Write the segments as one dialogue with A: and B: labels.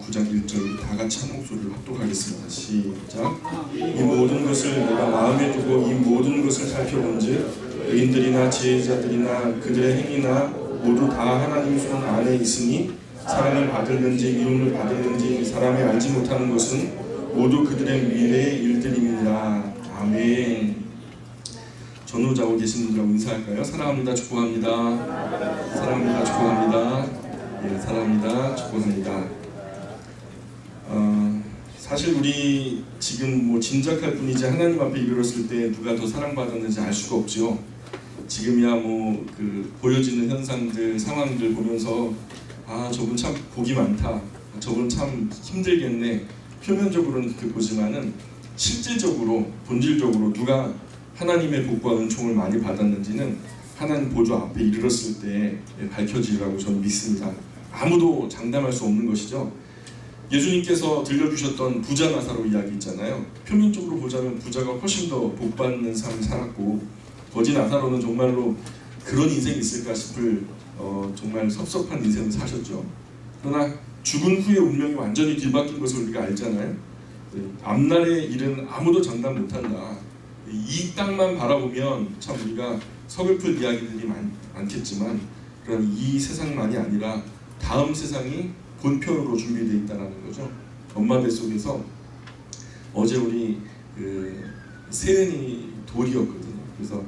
A: 9장 1절 다 같이 한 목소리로 합독하겠습니다. 시작. 이 모든 것을 내가 마음에 두고 이 모든 것을 살펴본즉 의인들이나 지혜자들이나 그들의 행위나 모두 다 하나님 손 안에 있으니 사랑을 받을는지 미움을 받을는지 사람이 알지 못하는 것은 모두 그들의 미래의 일들입니다. 아멘. 전후자고 계신 분들하고 인사할까요? 사랑합니다. 축복합니다. 사랑합니다. 축복합니다. 예, 사랑합니다. 축복합니다. 사실 우리 지금 뭐 짐작할 뿐이지 하나님 앞에 이르렀을 때 누가 더 사랑받았는지 알 수가 없죠. 지금이야 뭐 그 보여지는 현상들, 상황들 보면서 아 저분 참 복이 많다, 저분 참 힘들겠네. 표면적으로는 그렇게 보지만은 실질적으로 본질적으로 누가 하나님의 복과 은총을 많이 받았는지는 하나님 보좌 앞에 이르렀을 때 밝혀지리라고 저는 믿습니다. 아무도 장담할 수 없는 것이죠. 예수님께서 들려주셨던 부자 나사로 이야기 있잖아요. 표면적으로 보자면 부자가 훨씬 더 복받는 삶을 살았고 거지 나사로는 정말로 그런 인생이 있을까 싶을 정말 섭섭한 인생을 사셨죠. 그러나 죽은 후에 운명이 완전히 뒤바뀐 것을 우리가 알잖아요. 앞날의 일은 아무도 장담 못한다. 이 땅만 바라보면 참 우리가 서글플 이야기들이 많겠지만 그런 이 세상만이 아니라 다음 세상이 본편으로 준비되어 있다는 거죠. 엄마 뱃속에서 어제 우리 세은이 돌이었거든요. 그래서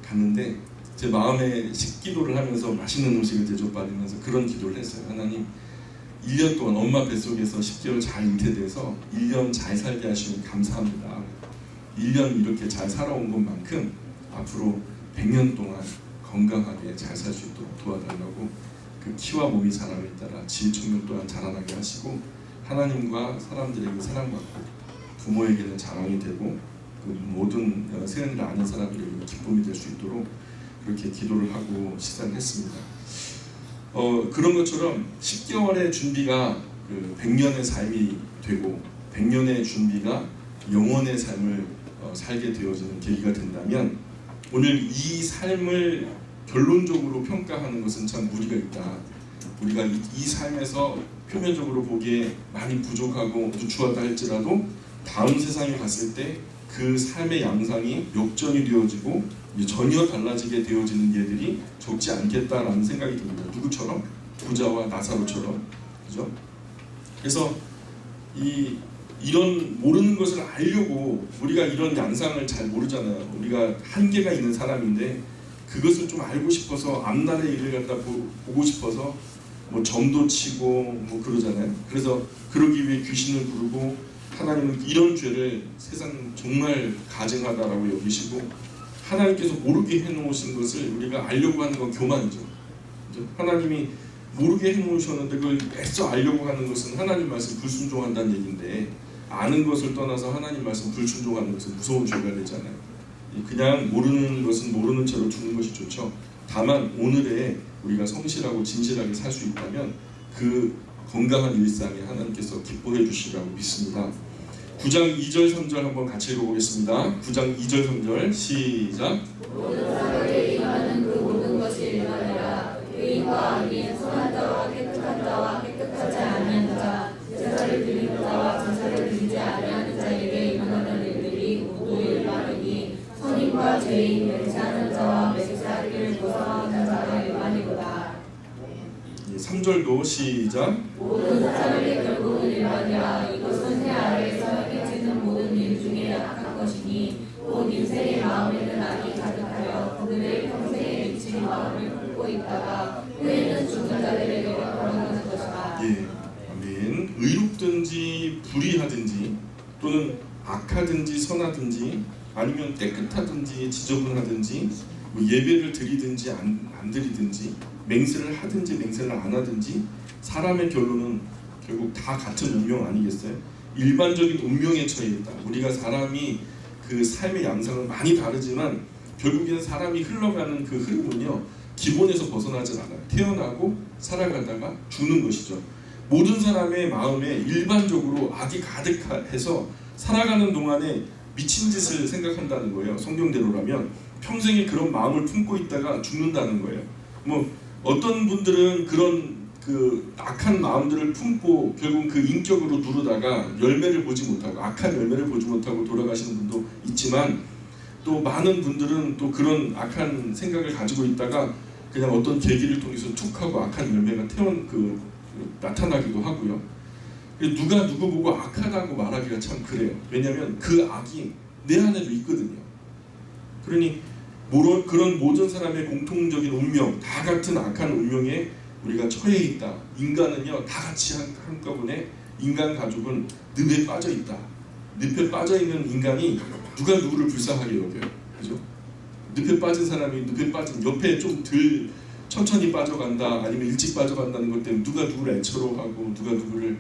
A: 갔는데 제 마음에 식기도를 하면서 맛있는 음식을 대접받으면서 그런 기도를 했어요. 하나님 1년 동안 엄마 뱃속에서 10개월 잘 잉태돼서 1년 잘 살게 하시면 감사합니다. 1년 이렇게 잘 살아온 것만큼 앞으로 100년 동안 건강하게 잘 살 수 있도록 도와달라고 그 키와 몸이 자람에 따라 지혜청력 또한 자라나게 하시고 하나님과 사람들에게 사랑받고 부모에게는 자랑이 되고 그 모든 세연을 아는 사람들에게 기쁨이 될 수 있도록 그렇게 기도를 하고 식사를 했습니다. 그런 것처럼 10개월의 준비가 그 100년의 삶이 되고 100년의 준비가 영원의 삶을 살게 되어지는 계기가 된다면 오늘 이 삶을 결론적으로 평가하는 것은 참 무리가 있다. 우리가 이 삶에서 표면적으로 보기에 많이 부족하고 누추하다 할지라도 다음 세상에 갔을 때 그 삶의 양상이 역전이 되어지고 전혀 달라지게 되어지는 예들이 적지 않겠다라는 생각이 듭니다. 누구처럼? 부자와 나사로처럼. 그죠? 그래서 이런 모르는 것을 알려고 우리가 이런 양상을 잘 모르잖아요. 우리가 한계가 있는 사람인데 그것을 좀 알고 싶어서 앞날의 일을 갖다 보고 싶어서 뭐 점도 치고 뭐 그러잖아요. 그래서 그러기 위해 귀신을 부르고 하나님은 이런 죄를 세상 정말 가증하다라고 여기시고 하나님께서 모르게 해놓으신 것을 우리가 알려고 하는 건 교만이죠. 하나님이 모르게 해놓으셨는데 그걸 애써 알려고 하는 것은 하나님 말씀 불순종한다는 얘기인데 아는 것을 떠나서 하나님 말씀 불순종하는 것은 무서운 죄가 되잖아요. 그냥 모르는 것은 모르는 채로 두는 것이 좋죠. 다만 오늘에 우리가 성실하고 진실하게 살 수 있다면 그 건강한 일상에 하나님께서 기뻐해 주시라고 믿습니다. 9장 2절 3절 한번 같이 읽어보겠습니다. 9장 2절 3절 시작.
B: 모든 사람에게 임하는 그 모든 것이 일어나라. 의인과 악인, 선한 자와 깨끗한 자와 깨끗하지 아니한 자, 제사를 드리는 자와 제사를 드리지 아니하는 자에게 임하는 일들이 모두 일반이니 선인과 죄인, 맹세하는 자와 맹세하기를 고사하는 자가 일반이로다.
A: 3절도 시작.
B: 모든 사람에게 결국은 일반이라. 이것은 해 아래에서 행해지는 모든 일 중에 악한 것이니 곧 인생의 마음에는 악이 가득하여 그들의 평생에 미친 마음을 품고 있다가 후에는 죽은 자들에게 벌어지는 것이다.
A: 예, 아멘. 의롭든지 불의하든지 또는 악하든지 선하든지 아니면 깨끗하든지 지저분하든지 뭐 예배를 드리든지 안 드리든지 맹세를 하든지 맹세를 안 하든지 사람의 결론은 결국 다 같은 운명 아니겠어요? 일반적인 운명에 처해 있다. 우리가 사람이 그 삶의 양상은 많이 다르지만 결국에는 사람이 흘러가는 그 흐름은요 기본에서 벗어나지 않아요. 태어나고 살아가다가 죽는 것이죠. 모든 사람의 마음에 일반적으로 악이 가득해서 살아가는 동안에 미친 짓을 생각한다는 거예요. 성경대로라면 평생에 그런 마음을 품고 있다가 죽는다는 거예요. 뭐 어떤 분들은 그런 그 악한 마음들을 품고 결국 그 인격으로 누르다가 열매를 보지 못하고 악한 열매를 보지 못하고 돌아가시는 분도 있지만, 또 많은 분들은 또 그런 악한 생각을 가지고 있다가 그냥 어떤 계기를 통해서 툭 하고 악한 열매가 나타나기도 하고요. 누가 누구 보고 악하다고 말하기가 참 그래요. 왜냐하면 그 악이 내 안에도 있거든요. 그러니 그런 모든 사람의 공통적인 운명, 다 같은 악한 운명에 우리가 처해 있다. 인간은요, 다 같이 한꺼번에 인간 가족은 늪에 빠져 있다. 늪에 빠져 있는 인간이 누가 누구를 불쌍하게 여겨요, 그죠? 늪에 빠진 사람이 늪에 빠진 옆에 좀 덜 천천히 빠져간다, 아니면 일찍 빠져간다는 것 때문에 누가 누구를 애처로하고 누가 누구를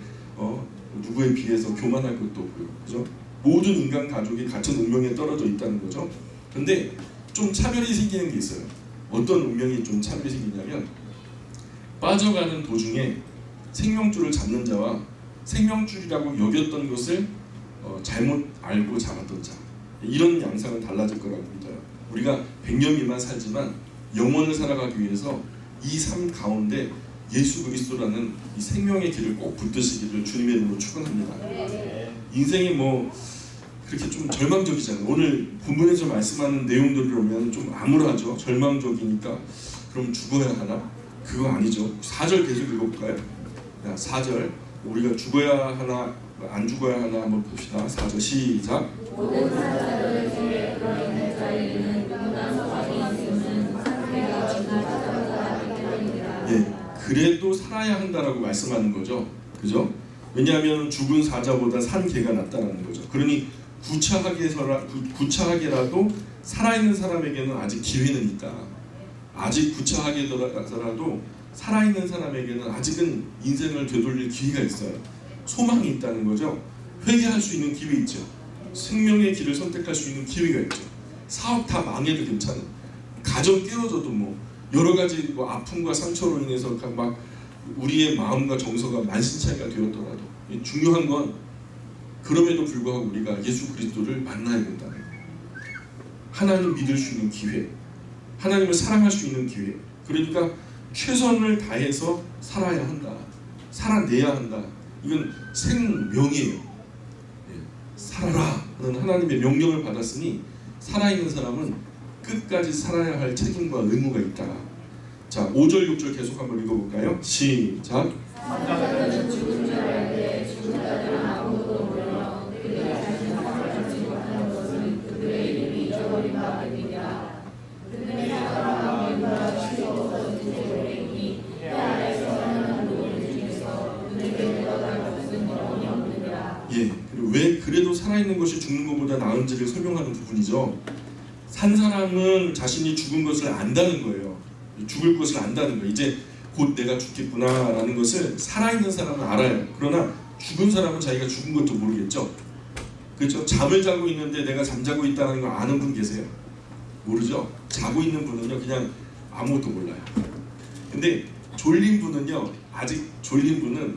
A: 누구에 비해서 교만할 것도 없고요, 그죠? 모든 인간 가족이 같은 운명에 떨어져 있다는 거죠. 근데 좀 차별이 생기는 게 있어요. 어떤 운명이 좀 차별이 생기냐면, 빠져가는 도중에 생명줄을 잡는 자와 생명줄이라고 여겼던 것을 잘못 알고 잡았던 자, 이런 양상은 달라질 거라고 믿어요. 우리가 100년 미만 살지만 영원을 살아가기 위해서 이 삶 가운데 예수 그리스도라는 이 생명의 길을 꼭 붙드시기를 주님의 이름으로 축원합니다. 인생이 뭐 그렇게 좀 절망적이잖아요. 오늘 본문에서 말씀하는 내용들을 보면 좀 암울하죠. 절망적이니까 그럼 죽어야 하나? 그거 아니죠. 4절 계속 읽어볼까요? 4절 우리가 죽어야 하나 안 죽어야 하나 한번 봅시다. 4절 시작.
B: 모든 사자들 중에 그런 자에게는 누구나 소망이 있으면 상태가 지나가다 때문이다.
A: 예, 그래도 살아야 한다라고 말씀하는 거죠. 그죠? 왜냐하면 죽은 사자보다 산 개가 낫다라는 거죠. 그러니 구차하게라도 살아있는 사람에게는 아직 기회는 있다. 아직 구차하게더라도 살아있는 사람에게는 아직은 인생을 되돌릴 기회가 있어요. 소망이 있다는 거죠. 회개할 수 있는 기회 있죠. 생명의 길을 선택할 수 있는 기회가 있죠. 사업 다 망해도 괜찮은, 가정 깨어져도 뭐 여러 가지 뭐 아픔과 상처로 인해서 막 우리의 마음과 정서가 만신창이가 되었더라도 중요한 건 그럼에도 불구하고 우리가 예수 그리스도를 만나야 된다는 거예요. 하나님 믿을 수 있는 기회, 하나님을 사랑할 수 있는 기회. 그러니까 최선을 다해서 살아야 한다. 살아내야 한다. 이건 생명이에요. 살아라 하는 하나님의 명령을 받았으니 살아있는 사람은 끝까지 살아야 할 책임과 의무가 있다. 자, 5절 6절 계속 한번 읽어볼까요? 시작.
B: 사자들은 죽은 줄 알되 죽은 자들은 아무것도 모르며 그들이 자신을 살아남지 못하는 것은 그들의 이름이 잊어버린 바 됩니다. 그들의 사랑과 명과 치료가 잊어버리니 해 아래에서 사는 모든 중에서 그들에게 들어갈 것은 영원히 없느니라.
A: 예, 그리고 왜 그래도 살아있는 것이 죽는 것보다 나은지를 설명하는 부분이죠. 산 사람은 자신이 죽은 것을 안다는 거예요. 죽을 것을 안다는 거예요. 이제 곧 내가 죽겠구나라는 것을 살아있는 사람은 알아요. 그러나 죽은 사람은 자기가 죽은 것도 모르겠죠. 그렇죠? 잠을 자고 있는데 내가 잠자고 있다는 걸 아는 분 계세요? 모르죠? 자고 있는 분은요 그냥 아무것도 몰라요. 근데 졸린 분은요, 아직 졸린 분은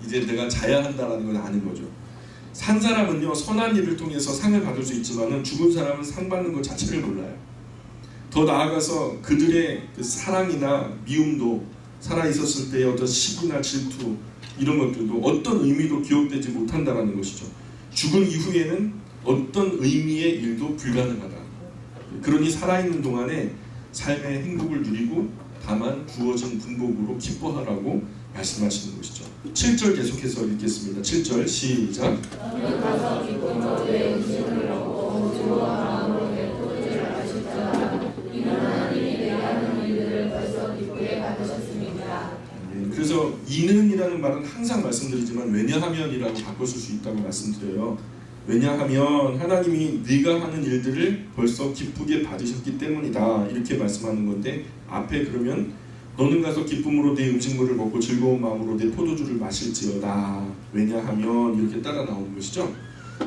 A: 이제 내가 자야 한다는 걸 아는 거죠. 산 사람은요 선한 일을 통해서 상을 받을 수 있지만은 죽은 사람은 상 받는 것 자체를 몰라요. 더 나아가서 그들의 그 사랑이나 미움도, 살아있었을 때의 어떤 시기나 질투 이런 것들도 어떤 의미도 기억되지 못한다는 것이죠. 죽은 이후에는 어떤 의미의 일도 불가능하다. 그러니 살아있는 동안에 삶의 행복을 누리고 다만 주어진 분복으로 기뻐하라고 말씀하시는 것이죠. 7절 계속해서 읽겠습니다. 7절 시작.
B: 너는 가서 기쁜 너의 음식을 먹고 주와 마음으로 내 토지를 마실 자라. 이는 하나님이 내가 하는 일들을 벌써 기쁘게 받으셨습니다.
A: 그래서 이는이라는 말은 항상 말씀드리지만 왜냐하면이라고 바꿔쓸 수 있다고 말씀드려요. 왜냐하면 하나님이 네가 하는 일들을 벌써 기쁘게 받으셨기 때문이다 이렇게 말씀하는 건데, 앞에 그러면 너는 가서 기쁨으로 내 음식물을 먹고 즐거운 마음으로 내 포도주를 마실지어다. 왜냐하면 이렇게 따라 나오는 것이죠.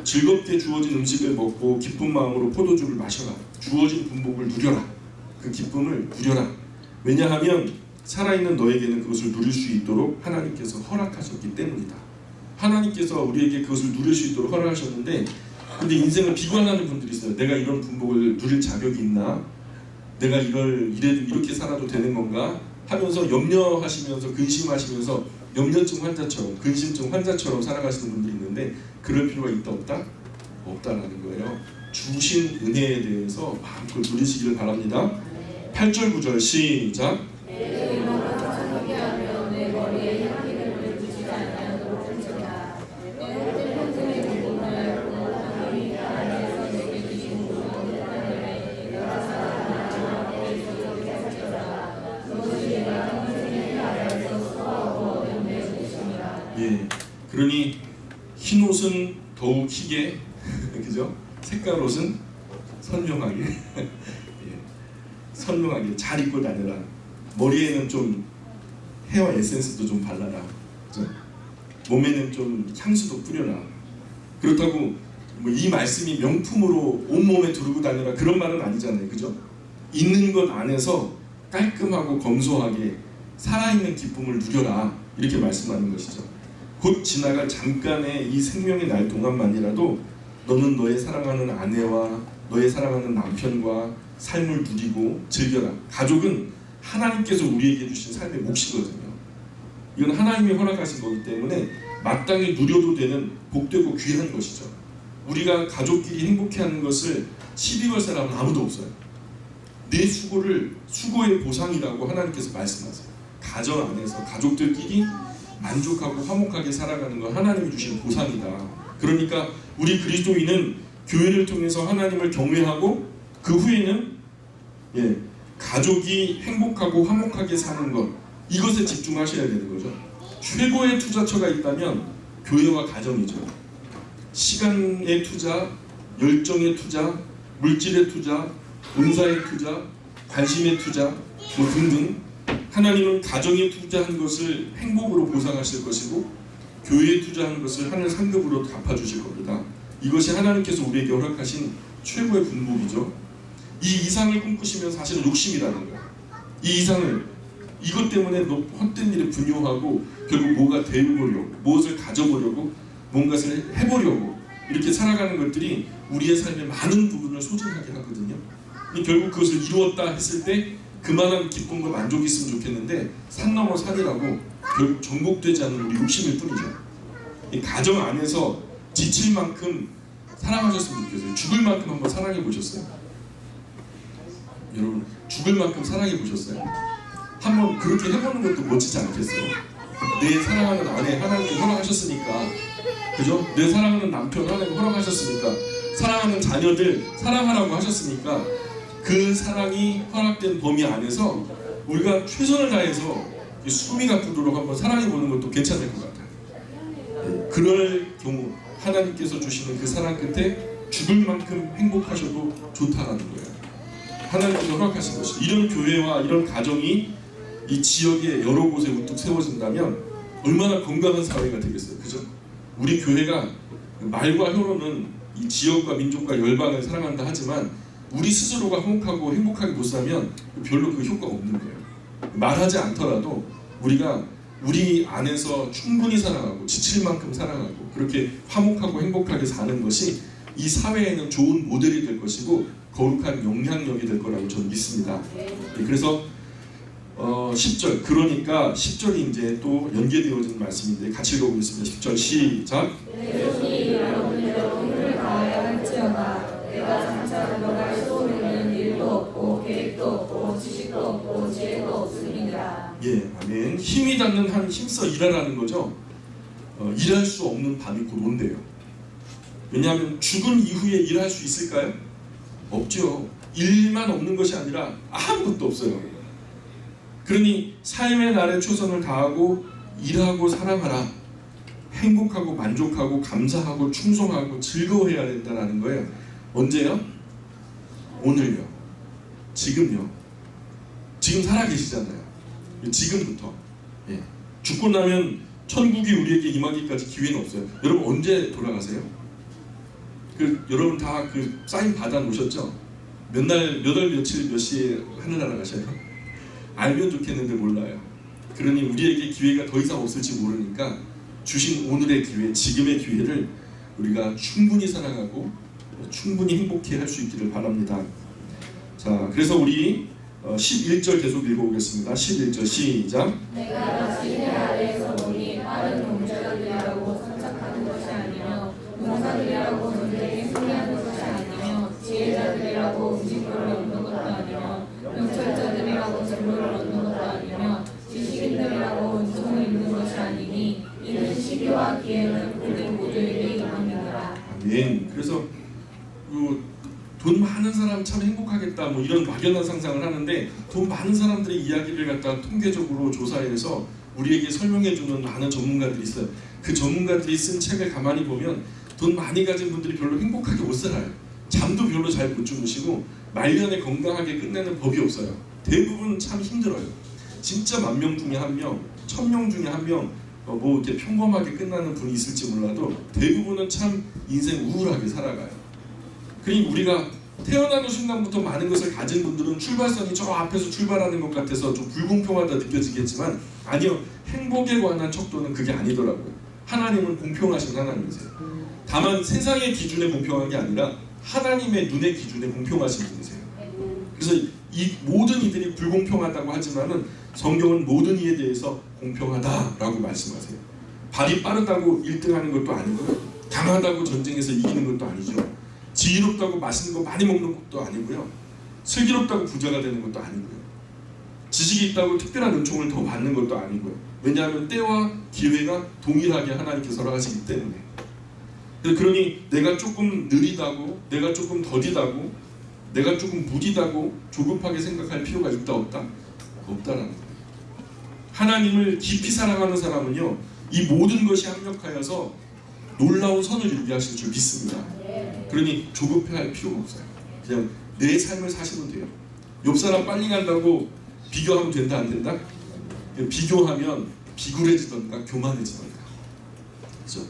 A: 즐겁게 주어진 음식을 먹고 기쁜 마음으로 포도주를 마셔라. 주어진 분복을 누려라. 그 기쁨을 누려라. 왜냐하면 살아있는 너에게는 그것을 누릴 수 있도록 하나님께서 허락하셨기 때문이다. 하나님께서 우리에게 그것을 누릴 수 있도록 허락하셨는데, 근데 인생을 비관하는 분들이 있어요. 내가 이런 분복을 누릴 자격이 있나? 내가 이래도 이렇게 살아도 되는 건가? 하면서 염려하시면서 근심하시면서 염려증 환자처럼 근심증 환자처럼 살아가시는 분들이 있는데 그럴 필요가 있다 없다? 없다라는 거예요. 주신 은혜에 대해서 마음껏 누리시기를 바랍니다. 8절 9절 시작. 예, 그러니 흰 옷은 더욱 희게, 그죠? 색깔 옷은 선명하게, 예, 선명하게 잘 입고 다녀라. 머리에는 좀 헤어 에센스도 좀 발라라. 그죠? 몸에는 좀 향수도 뿌려라. 그렇다고 뭐 이 말씀이 명품으로 온몸에 두르고 다녀라 그런 말은 아니잖아요, 그죠? 있는 것 안에서 깔끔하고 검소하게 살아있는 기쁨을 누려라 이렇게 말씀하는 것이죠. 곧 지나갈 잠깐의 이 생명의 날 동안만이라도 너는 너의 사랑하는 아내와 너의 사랑하는 남편과 삶을 누리고 즐겨라. 가족은 하나님께서 우리에게 주신 삶의 몫이거든요. 이건 하나님이 허락하신 거기 때문에 마땅히 누려도 되는 복되고 귀한 것이죠. 우리가 가족끼리 행복해하는 것을 시비걸 사람은 아무도 없어요. 내 수고를 수고의 보상이라고 하나님께서 말씀하세요. 가정 안에서 가족들끼리 만족하고 화목하게 살아가는 건 하나님이 주신 보상이다. 그러니까 우리 그리스도인은 교회를 통해서 하나님을 경외하고 그 후에는 가족이 행복하고 화목하게 사는 것, 이것에 집중하셔야 되는 거죠. 최고의 투자처가 있다면 교회와 가정이죠. 시간의 투자, 열정의 투자, 물질의 투자, 은사의 투자, 관심의 투자 뭐 등등, 하나님은 가정에 투자한 것을 행복으로 보상하실 것이고 교회에 투자한 것을 하늘 상급으로 갚아주실 겁니다. 이것이 하나님께서 우리에게 허락하신 최고의 분복이죠. 이 이상을 꿈꾸시면 사실은 욕심이라는 거예요. 이 이상을, 이것 때문에 헛된 일에 분요하고 결국 뭐가 되어보려고, 무엇을 가져보려고, 뭔가를 해보려고 이렇게 살아가는 것들이 우리의 삶의 많은 부분을 소진하게 하거든요. 결국 그것을 이루었다 했을 때 그만한 기쁨과 만족이 있으면 좋겠는데 산 넘어 산이라고 결국 정복되지 않는 우리 욕심일 뿐이죠. 이 가정 안에서 지칠 만큼 사랑하셨으면 좋겠어요. 죽을 만큼 한번 사랑해 보셨어요? 여러분, 죽을 만큼 사랑해 보셨어요? 한번 그렇게 해보는 것도 멋지지 않겠어요? 내 사랑하는 아내 하나님께 허락하셨으니까, 그죠? 내 사랑하는 남편 하나님께 허락하셨으니까, 사랑하는 자녀들 사랑하라고 하셨으니까 그 사랑이 허락된 범위 안에서 우리가 최선을 다해서 수미가 부도록 한번 사랑해보는 것도 괜찮을 것 같아요. 그럴 경우 하나님께서 주시는 그 사랑 끝에 죽을 만큼 행복하셔도 좋다라는 거예요. 하나님께서 허락하신 것이, 이런 교회와 이런 가정이 이 지역의 여러 곳에 우뚝 세워진다면 얼마나 건강한 사회가 되겠어요, 그죠? 우리 교회가 말과 혀로는 이 지역과 민족과 열방을 사랑한다 하지만 우리 스스로가 화목하고 행복하게 못 살면 별로 그 효과가 없는 거예요. 말하지 않더라도 우리가 우리 안에서 충분히 사랑하고 지칠 만큼 사랑하고 그렇게 화목하고 행복하게 사는 것이 이 사회에는 좋은 모델이 될 것이고 거룩한 영향력이 될 거라고 저는 믿습니다. 그래서 10절, 그러니까 10절이 이제 또 연계되어진 말씀인데 같이 읽어보겠습니다. 10절 시작.
B: 내 손이 여러분으로 힘을 다하여 할지어다. 내가 장차 들어갈 소원에는 일도 없고 계획도 없고 지식도 없고 지혜도 없음이니라.
A: 예, 아멘. 힘이 닿는 한 힘써 일하라는 거죠. 일할 수 없는 밤이 곧 온대요. 왜냐하면 죽은 이후에 일할 수 있을까요? 없죠. 일만 없는 것이 아니라 아무것도 없어요. 그러니 삶의 날에 최선을 다하고 일하고 사랑하라. 행복하고 만족하고 감사하고 충성하고 즐거워해야 된다는 거예요. 언제요? 오늘요. 지금요. 지금 살아계시잖아요. 지금부터. 예. 죽고 나면 천국이 우리에게 임하기까지 기회는 없어요. 여러분 언제 돌아가세요? 여러분 다 그 사인 받아 놓으셨죠? 몇 월 며칠 몇 시에 하늘나라 가셔요? 알면 좋겠는데 몰라요. 그러니 우리에게 기회가 더 이상 없을지 모르니까 주신 오늘의 기회, 지금의 기회를 우리가 충분히 사랑하고 충분히 행복해 할 수 있기를 바랍니다. 자, 그래서 우리 11절 계속 읽어보겠습니다. 11절 시작.
B: 내가 다시 해 아래에서 보니 빠른 동자들이라고 선착하는 것이 아니며 용사들이라고 전쟁에 승리하는 것이 아니며 지혜자들이라고 음식을 얻는 것도 아니며 명철자들이라고 진로를 얻는 것도 아니며 지식인들이라고 은총을 입는 것이 아니니 이는 시기와 기회는 모든 모두에게 임함이니라.
A: 아멘. 그래서 돈 많은 사람 참 행복하겠다 뭐 이런 막연한 상상을 하는데 돈 많은 사람들의 이야기를 갖다 통계적으로 조사해서 우리에게 설명해주는 많은 전문가들이 있어요. 그 전문가들이 쓴 책을 가만히 보면 돈 많이 가진 분들이 별로 행복하게 못 살아요. 잠도 별로 잘 못 주무시고 말년에 건강하게 끝내는 법이 없어요. 대부분 참 힘들어요. 진짜 10,000명 중에 1명, 1,000명 중에 1명 뭐 이렇게 평범하게 끝나는 분이 있을지 몰라도 대부분은 참 인생 우울하게 살아가요. 그러니 우리가 태어나는 순간부터 많은 것을 가진 분들은 출발선이 저 앞에서 출발하는 것 같아서 좀 불공평하다 느껴지겠지만 아니요, 행복에 관한 척도는 그게 아니더라고요. 하나님은 공평하신 하나님이세요. 다만 세상의 기준에 공평한 게 아니라 하나님의 눈의 기준에 공평하신 분이세요. 그래서 이 모든 이들이 불공평하다고 하지만은 성경은 모든 이에 대해서 공평하다라고 말씀하세요. 발이 빠르다고 1등하는 것도 아니고요, 강하다고 전쟁에서 이기는 것도 아니죠. 지혜롭다고 맛있는 거 많이 먹는 것도 아니고요, 슬기롭다고 부자가 되는 것도 아니고요, 지식이 있다고 특별한 은총을 더 받는 것도 아니고요. 왜냐하면 때와 기회가 동일하게 하나님께서 허락하시기 때문에. 그러니 내가 조금 느리다고, 내가 조금 더디다고, 내가 조금 무디다고 조급하게 생각할 필요가 있다 없다? 없다라는 거예요. 하나님을 깊이 사랑하는 사람은요, 이 모든 것이 합력하여서 놀라운 선을 이루게 하실 줄 믿습니다. 그러니 조급해할 필요가 없어요. 그냥 내 삶을 사시면 돼요. 옆 사람 빨리 간다고 비교하면 된다 안 된다? 비교하면 비굴해지던가 교만해지던가. 그래서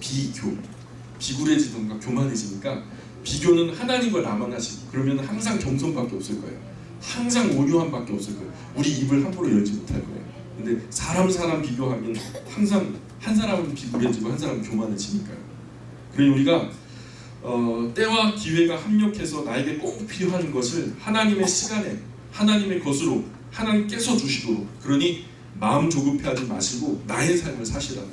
A: 비굴해지던가 교만해지니까 비교는 하나님과 나만 하시고 그러면 항상 겸손밖에 없을 거예요. 항상 온유함밖에 없을 거예요. 우리 입을 함부로 열지 못할 거예요. 근데 사람 비교하면 항상 한 사람은 비굴해지고 한 사람은 교만해지니까요. 그러니 우리가 때와 기회가 합력해서 나에게 꼭 필요한 것을 하나님의 시간에 하나님의 것으로 하나님께서 주시도록, 그러니 마음 조급해하지 마시고 나의 삶을 사시라는,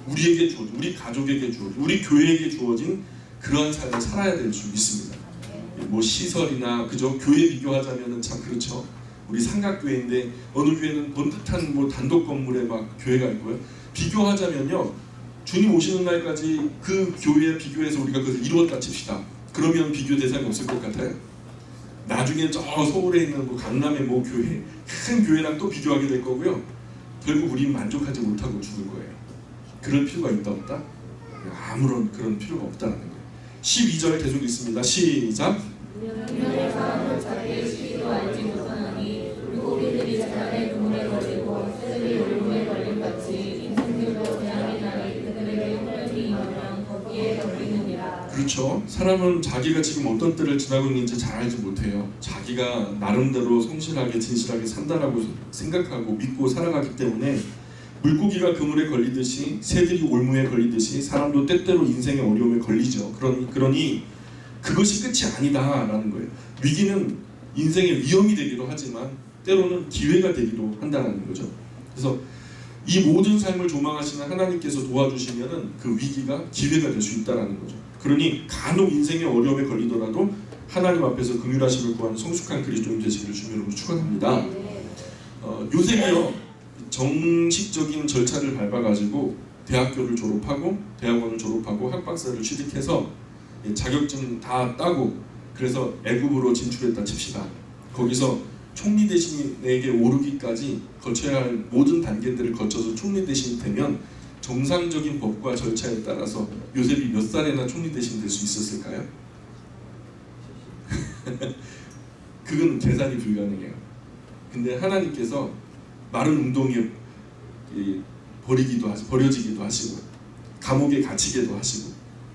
A: 우리에게 주어진, 우리 가족에게 주어진, 우리 교회에게 주어진 그러한 삶을 살아야 될 줄 믿습니다. 뭐 시설이나 그저 교회 비교하자면은 참 그렇죠. 우리 삼각교회인데 어느 교회는 번듯한 뭐 단독 건물에 막 교회가 있고요. 비교하자면요, 주님 오시는 날까지 그 교회에 비교해서 우리가 그것을 이루었다 칩시다. 그러면 비교 대상이 없을 것 같아요. 나중에 저 서울에 있는 뭐 강남의 뭐 교회, 큰 교회랑 또 비교하게 될 거고요. 결국 우리는 만족하지 못하고 죽을 거예요. 그럴 필요가 있다 없다? 아무런 그런 필요가 없다는 거예요. 12절 계속 있습니다. 시작.
B: 운명의 사람은 자기의 시기도 알지 못하나니 물고기들이 재난의 그물에 걸리고 새들이 올무에 걸림같이 인생들도 재앙의 날이 그들에게 홀연히 임하면 거기에 걸리느니라.
A: 그렇죠. 사람은 자기가 지금 어떤 때를 지나고 있는지 잘 알지 못해요. 자기가 나름대로 성실하게 진실하게 산다라고 생각하고 믿고 살아가기 때문에 물고기가 그물에 걸리듯이 새들이 올무에 걸리듯이 사람도 때때로 인생의 어려움에 걸리죠. 그러니 그것이 끝이 아니다라는 거예요. 위기는 인생의 위험이 되기도 하지만 때로는 기회가 되기도 한다는 거죠. 그래서 이 모든 삶을 조망하시는 하나님께서 도와주시면은 그 위기가 기회가 될 수 있다는 거죠. 그러니 간혹 인생의 어려움에 걸리더라도 하나님 앞에서 긍휼하심을 구하는 성숙한 그리스도인 되시기를 주님으로 축원합니다. 요셉이요, 정식적인 절차를 밟아가지고 대학교를 졸업하고 대학원을 졸업하고 학박사를 취득해서 자격증 다 따고 그래서 애굽으로 진출했다 칩시다. 거기서 총리 대신에게 오르기까지 거쳐야 할 모든 단계들을 거쳐서 총리 대신이 되면 정상적인 법과 절차에 따라서 요셉이 몇 살에나 총리 대신 될 수 있었을까요? 그건 계산이 불가능해요. 근데 하나님께서 마른 웅덩이에 버려지기도 하시고 감옥에 갇히게도 하시고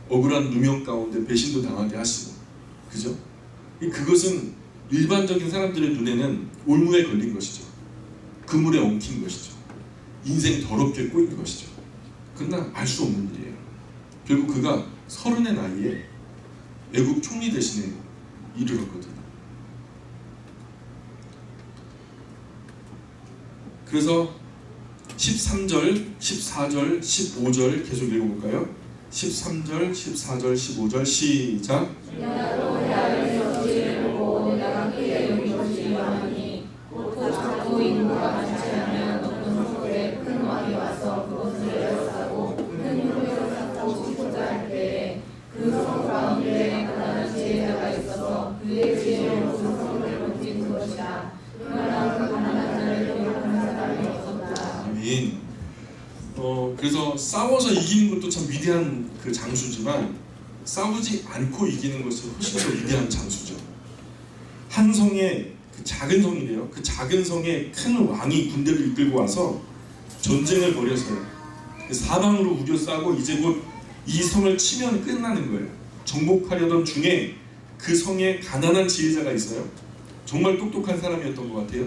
A: 억울한 누명 가운데 배신도 당하게 하시고, 그죠? 그것은 일반적인 사람들의 눈에는 올무에 걸린 것이죠. 그물에 엉킨 것이죠. 인생 더럽게 꼬인 것이죠. 그러나 알 수 없는 일이에요. 결국 그가 30의 나이에 애국 총리 대신에 이르렀거든요. 그래서 13절, 14절, 15절 계속 읽어볼까요? 13절, 14절, 15절 시작.
B: 야로 야를 저지를 보고 내가 크게 여긴 것이 이러하니 곧 작고 인구가 많지 않으면 어떤 성읍에 큰 왕이 와서 그것을 에워싸고 큰 힘으로 쌓고 싶고자 할 때에 그 성읍 가운데 가난한 지혜자가 있어서 그의 지혜로 그 성읍을 건진 것이다. 그러나 그 가난한 자를 기억하는 사람이 없었다.
A: 아멘. 그래서 싸워서 이기는 것도 참 위대한 그 장수지만 싸우지 않고 이기는 것은 훨씬 더 위대한 장수죠. 한 성의 그 작은 성이래요. 그 작은 성에 큰 왕이 군대를 이끌고 와서 전쟁을 벌였어요. 사방으로 우겨싸고 이제 곧 이 성을 치면 끝나는 거예요. 정복하려던 중에 그 성에 가난한 지혜자가 있어요. 정말 똑똑한 사람이었던 것 같아요.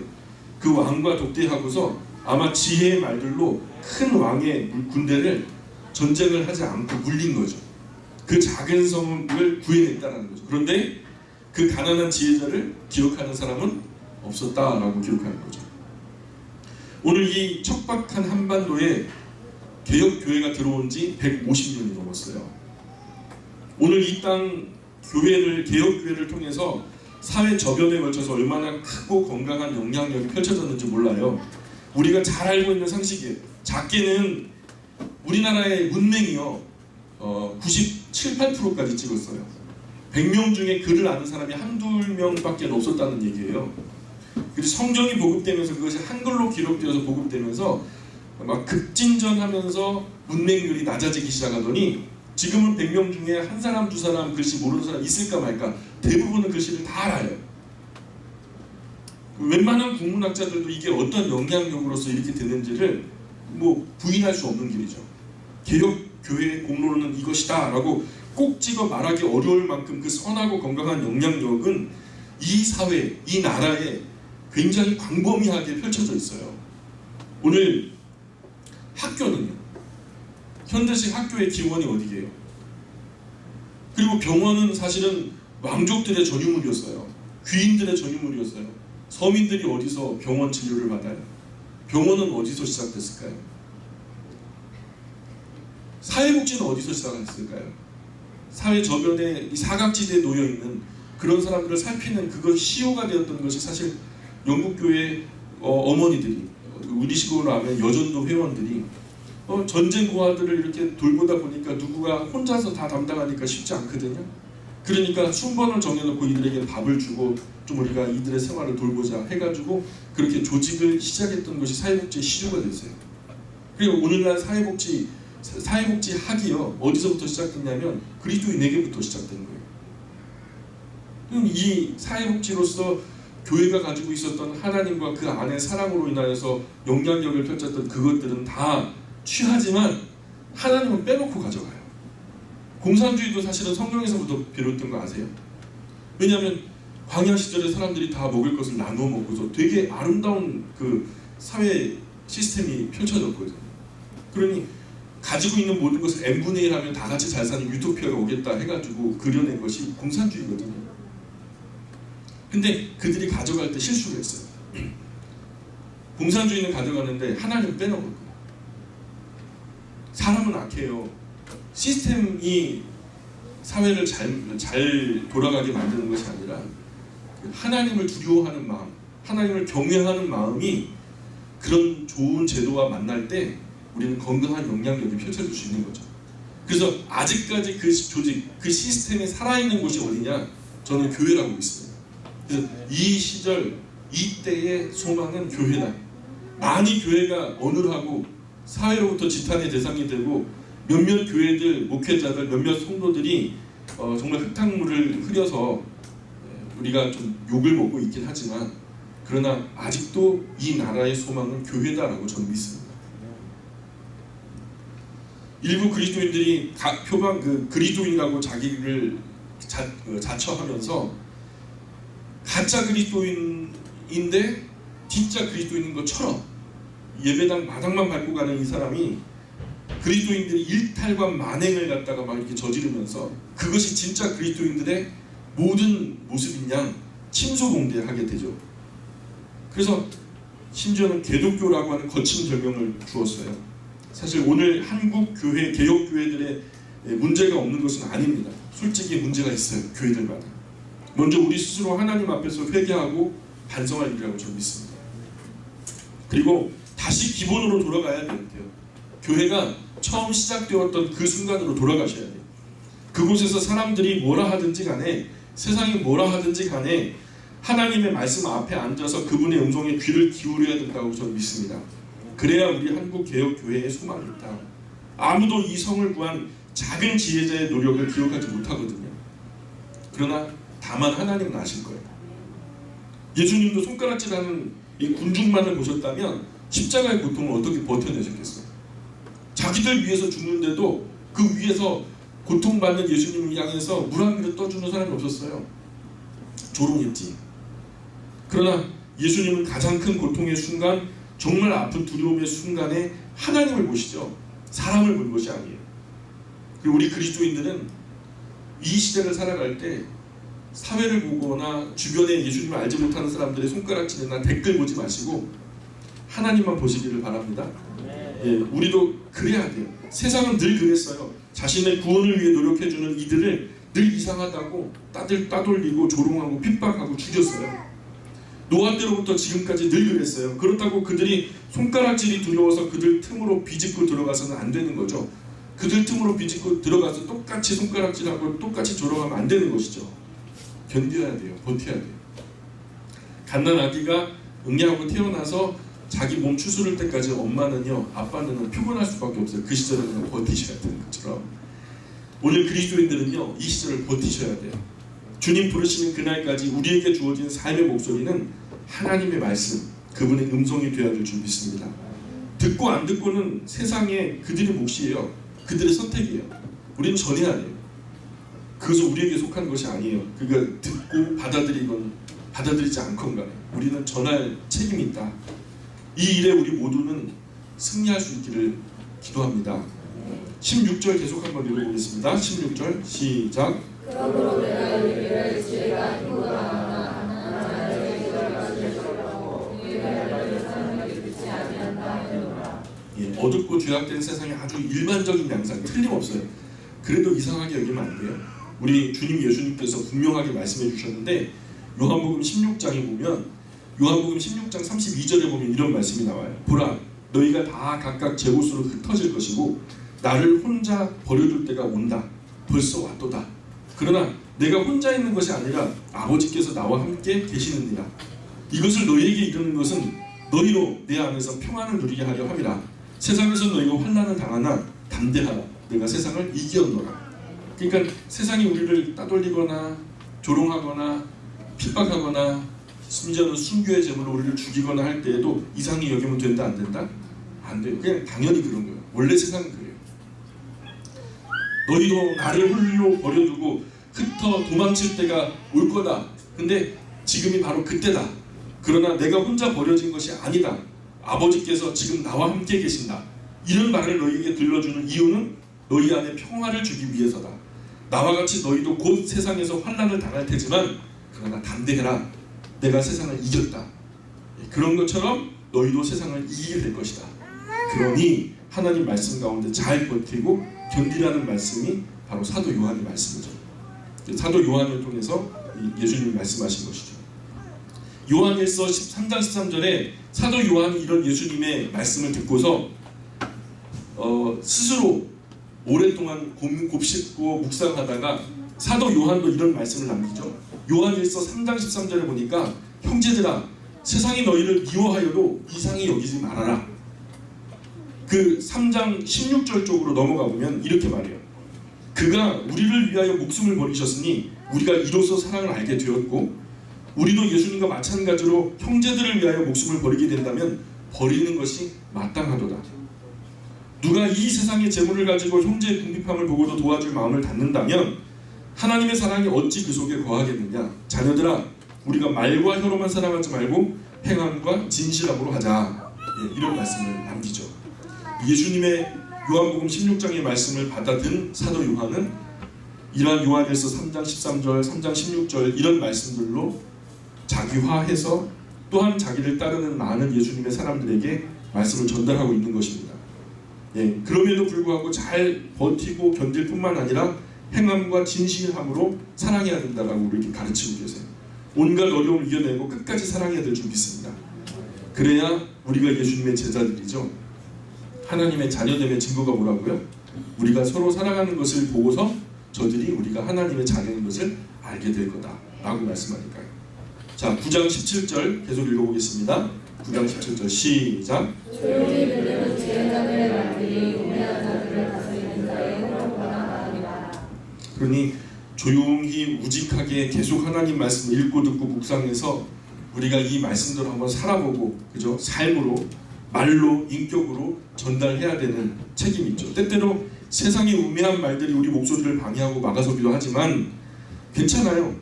A: 그 왕과 독대하고서 아마 지혜의 말들로 큰 왕의 군대를 전쟁을 하지 않고 물린 거죠. 그 작은 성을 구해냈다는 거죠. 그런데 그 가난한 지혜자를 기억하는 사람은 없었다라고 기록하는 거죠. 오늘 이 척박한 한반도에 개혁교회가 들어온 지 150년이 넘었어요. 오늘 이 땅 교회를, 개혁교회를 통해서 사회 저변에 걸쳐서 얼마나 크고 건강한 영향력이 펼쳐졌는지 몰라요. 우리가 잘 알고 있는 상식이에요. 작게는 우리나라의 문맹이요 97, 8%까지 찍었어요. 100명 중에 글을 아는 사람이 한두 명밖에 없었다는 얘기예요. 그리고 성경이 보급되면서 그것이 한글로 기록되어서 보급되면서 막 급진전하면서 문맹률이 낮아지기 시작하더니 지금은 100명 중에 한 사람, 두 사람 글씨 모르는 사람 있을까 말까 대부분은 글씨를 다 알아요. 웬만한 국문학자들도 이게 어떤 영향력으로서 이렇게 되는지를 뭐 부인할 수 없는 길이죠. 개혁교회의 공로는 이것이다 라고 꼭 찍어 말하기 어려울 만큼 그 선하고 건강한 영향력은 이 사회, 이 나라에 굉장히 광범위하게 펼쳐져 있어요. 오늘 학교는요. 현대식 학교의 기원이 어디게요? 그리고 병원은 사실은 왕족들의 전유물이었어요. 귀인들의 전유물이었어요. 서민들이 어디서 병원 진료를 받아요? 병원은 어디서 시작됐을까요? 사회복지는 어디서 시작했을까요? 사회 저변에 이 사각지대에 놓여있는 그런 사람들을 살피는 그것 시효가 되었던 것이 사실 영국교회 어머니들이, 우리식으로 하면 여전도 회원들이 전쟁 고아들을 이렇게 돌보다 보니까 누구가 혼자서 다 담당하니까 쉽지 않거든요. 그러니까 순번을 정해놓고 이들에게 밥을 주고 좀 우리가 이들의 생활을 돌보자 해가지고 그렇게 조직을 시작했던 것이 사회복지의 시초가 됐어요. 그리고 오늘날 사회복지 학이요 어디서부터 시작됐냐면 그리스도인에게부터 시작된 거예요. 이 사회복지로서 교회가 가지고 있었던 하나님과 그 안의 사랑으로 인하여서 영향력을 펼쳤던 그것들은 다 취하지만 하나님은 빼놓고 가져가요. 공산주의도 사실은 성경에서부터 비롯된 거 아세요? 왜냐하면 광야 시절에 사람들이 다 먹을 것을 나누어 먹고서 되게 아름다운 그 사회 시스템이 펼쳐졌거든요. 그러니 가지고 있는 모든 것을 n분의 1 하면 다 같이 잘 사는 유토피아가 오겠다 해가지고 그려낸 것이 공산주의거든요. 근데 그들이 가져갈 때 실수를 했어요. 공산주의는 가져가는데 하나님은 빼놓은 거예요. 사람은 악해요. 시스템이 사회를 잘 돌아가게 만드는 것이 아니라 하나님을 두려워하는 마음, 하나님을 경외하는 마음이 그런 좋은 제도와 만날 때 우리는 건강한 영향력이 펼쳐질 수 있는 거죠. 그래서 아직까지 그 조직, 그 시스템이 살아있는 곳이 어디냐? 저는 교회라고 믿습니다. 그래서 이 시절, 이때의 소망은 교회다. 많이 교회가 어눌하고 사회로부터 지탄의 대상이 되고 몇몇 교회들, 목회자들, 몇몇 성도들이 정말 흙탕물을 흐려서 우리가 좀 욕을 먹고 있긴 하지만 그러나 아직도 이 나라의 소망은 교회다라고 저는 믿습니다. 일부 그리스도인들이 표방 그리스도인이라고 자기를 자처하면서 가짜 그리스도인인데 진짜 그리스도인인 것처럼 예배당 마당만 밟고 가는 이 사람이 그리스도인들이 일탈과 만행을 갖다가 막 이렇게 저지르면서 그것이 진짜 그리스도인들의 모든 모습인 양 침소봉대하게 되죠. 그래서 심지어는 개독교라고 하는 거친 별명을 주었어요. 사실 오늘 한국 교회, 개혁 교회들의 문제가 없는 것은 아닙니다. 솔직히 문제가 있어요. 교회들마다. 먼저 우리 스스로 하나님 앞에서 회개하고 반성할 일이라고 저는 믿습니다. 그리고 다시 기본으로 돌아가야 돼요. 교회가 처음 시작되었던 그 순간으로 돌아가셔야 돼요. 그곳에서 사람들이 뭐라 하든지 간에, 세상이 뭐라 하든지 간에 하나님의 말씀 앞에 앉아서 그분의 음성에 귀를 기울여야 된다고 저는 믿습니다. 그래야 우리 한국 개혁 교회의 소망이 있다. 아무도 이 성을 구한 작은 지혜자의 노력을 기억하지 못하거든요. 그러나 다만 하나님은 아실 거예요. 예수님도 손가락질하는 이 군중만을 보셨다면 십자가의 고통을 어떻게 버텨내셨겠어요? 자기들 위해서 죽는데도 그 위에서 고통받는 예수님을 향해서 물 한 그릇 떠주는 사람이 없었어요. 조롱했지. 그러나 예수님은 가장 큰 고통의 순간, 정말 아픈 두려움의 순간에 하나님을 보시죠. 사람을 본 것이 아니에요. 그리고 우리 그리스도인들은 이 시대를 살아갈 때 사회를 보거나 주변에 예수님을 알지 못하는 사람들의 손가락질이나 댓글 보지 마시고 하나님만 보시기를 바랍니다. 예, 우리도 그래야 돼요. 세상은 늘 그랬어요. 자신의 구원을 위해 노력해주는 이들을 늘 이상하다고 따돌리고 조롱하고 핍박하고 죽였어요. 노아 때로부터 지금까지 늘 그랬어요. 그렇다고 그들이 손가락질이 두려워서 그들 틈으로 비집고 들어가서는 안 되는 거죠. 그들 틈으로 비집고 들어가서 똑같이 손가락질하고 똑같이 조롱하면 안 되는 것이죠. 견뎌야 돼요. 버텨야 돼요. 갓난 아기가 응애하고 태어나서 자기 몸 추스를 때까지 엄마는요, 아빠는 피곤할 수밖에 없어요. 그 시절을 그냥 버티셔야 되는 것처럼 오늘 그리스도인들은요, 이 시절을 버티셔야 돼요. 주님 부르시는 그날까지 우리에게 주어진 삶의 목소리는 하나님의 말씀, 그분의 음성이 되어야 될 줄 믿습니다. 듣고 안 듣고는 세상에 그들의 몫이에요. 그들의 선택이에요. 우리는 전해야 돼요. 그것은 우리에게 속한 것이 아니에요. 그러니까 듣고 받아들이건 받아들이지 않건 간에 우리는 전할 책임이 있다. 이 일에 우리 모두는 승리할 수 있기를 기도합니다. 16절 계속 한번 읽어보겠습니다. 16절 시작.
B: 그러므로 내가 이르기를 지혜가 행복하나 자녀의 기도를 받으려고 의를 사람을 믿지 아니한다 하노라.
A: 예, 어둡고 죄악된 세상의 아주 일반적인 양상 틀림없어요. 그래도 이상하게 여기면 안 돼요. 우리 주님 예수님께서 분명하게 말씀해 주셨는데 요한복음 16장에 보면 요한복음 16장 32절에 보면 이런 말씀이 나와요. 보라, 너희가 다 각각 제 곳으로 흩어질 것이고 나를 혼자 버려둘 때가 온다. 벌써 왔도다. 그러나 내가 혼자 있는 것이 아니라 아버지께서 나와 함께 계시느니라. 이것을 너희에게 이르는 것은 너희로 내 안에서 평안을 누리게 하려 함이라. 세상에서 너희가 환난을 당하나 담대하라. 내가 세상을 이기었노라. 그러니까 세상이 우리를 따돌리거나 조롱하거나 핍박하거나 심지어는 순교의 제물로 우리를 죽이거나 할 때에도 이상히 여기면 된다 안 된다? 안 돼요. 그냥 당연히 그런 거예요. 원래 세상은 그래요. 너희도 나를 홀로 버려두고 흩어 도망칠 때가 올 거다. 근데 지금이 바로 그때다. 그러나 내가 혼자 버려진 것이 아니다. 아버지께서 지금 나와 함께 계신다. 이런 말을 너희에게 들려주는 이유는 너희 안에 평화를 주기 위해서다. 나와 같이 너희도 곧 세상에서 환난을 당할 테지만 그러나 담대해라. 내가 세상을 이겼다. 그런 것처럼 너희도 세상을 이기게 될 것이다. 그러니 하나님 말씀 가운데 잘 버티고 견디라는 말씀이 바로 사도 요한의 말씀이죠. 사도 요한을 통해서 예수님이 말씀하신 것이죠. 요한일서 13장 13절에 사도 요한이 이런 예수님의 말씀을 듣고서 스스로 오랫동안 곱씹고 묵상하다가 사도 요한도 이런 말씀을 남기죠. 요한일서 3장 13절에 보니까 형제들아 세상이 너희를 미워하여도 이상히 여기지 말아라. 그 3장 16절 쪽으로 넘어가 보면 이렇게 말해요. 그가 우리를 위하여 목숨을 버리셨으니 우리가 이로써 사랑을 알게 되었고 우리도 예수님과 마찬가지로 형제들을 위하여 목숨을 버리게 된다면 버리는 것이 마땅하도다. 누가 이 세상의 재물을 가지고 형제의 궁핍함을 보고도 도와줄 마음을 갖는다면 하나님의 사랑이 어찌 그 속에 거하겠느냐. 자녀들아 우리가 말과 혀로만 사랑하지 말고 행함과 진실함으로 하자. 이런 말씀을 남기죠. 예수님의 요한복음 16장의 말씀을 받아든 사도 요한은 이러한 요한일서 3장 13절, 3장 16절 이런 말씀들로 자기화해서 또한 자기를 따르는 많은 예수님의 사람들에게 말씀을 전달하고 있는 것입니다. 예, 그럼에도 불구하고 잘 버티고 견딜 뿐만 아니라 행함과 진실함으로 사랑해야 된다라고 우리에게 가르치고 계세요. 온갖 어려움을 이겨내고 끝까지 사랑해야 될 줄 믿습니다. 그래야 우리가 예수님의 제자들이죠. 하나님의 자녀됨의 증거가 뭐라고요? 우리가 서로 사랑하는 것을 보고서 저들이 우리가 하나님의 자녀인 것을 알게 될 거다라고 말씀하니까요. 자, 9장 17절 계속 읽어보겠습니다. 9장 17절 시작.
B: 조용히 들리는 지혜자들의 말들이 우매한 자들을 다스리는 자의 흐름보다 나으리라.
A: 그러니 조용히 우직하게 계속 하나님 말씀을 읽고 듣고 묵상해서 우리가 이 말씀대로 한번 살아보고, 그죠? 삶으로, 말로, 인격으로 전달해야 되는 책임이 있죠. 때때로 세상의 우매한 말들이 우리 목소리를 방해하고 막아서기도 하지만 괜찮아요.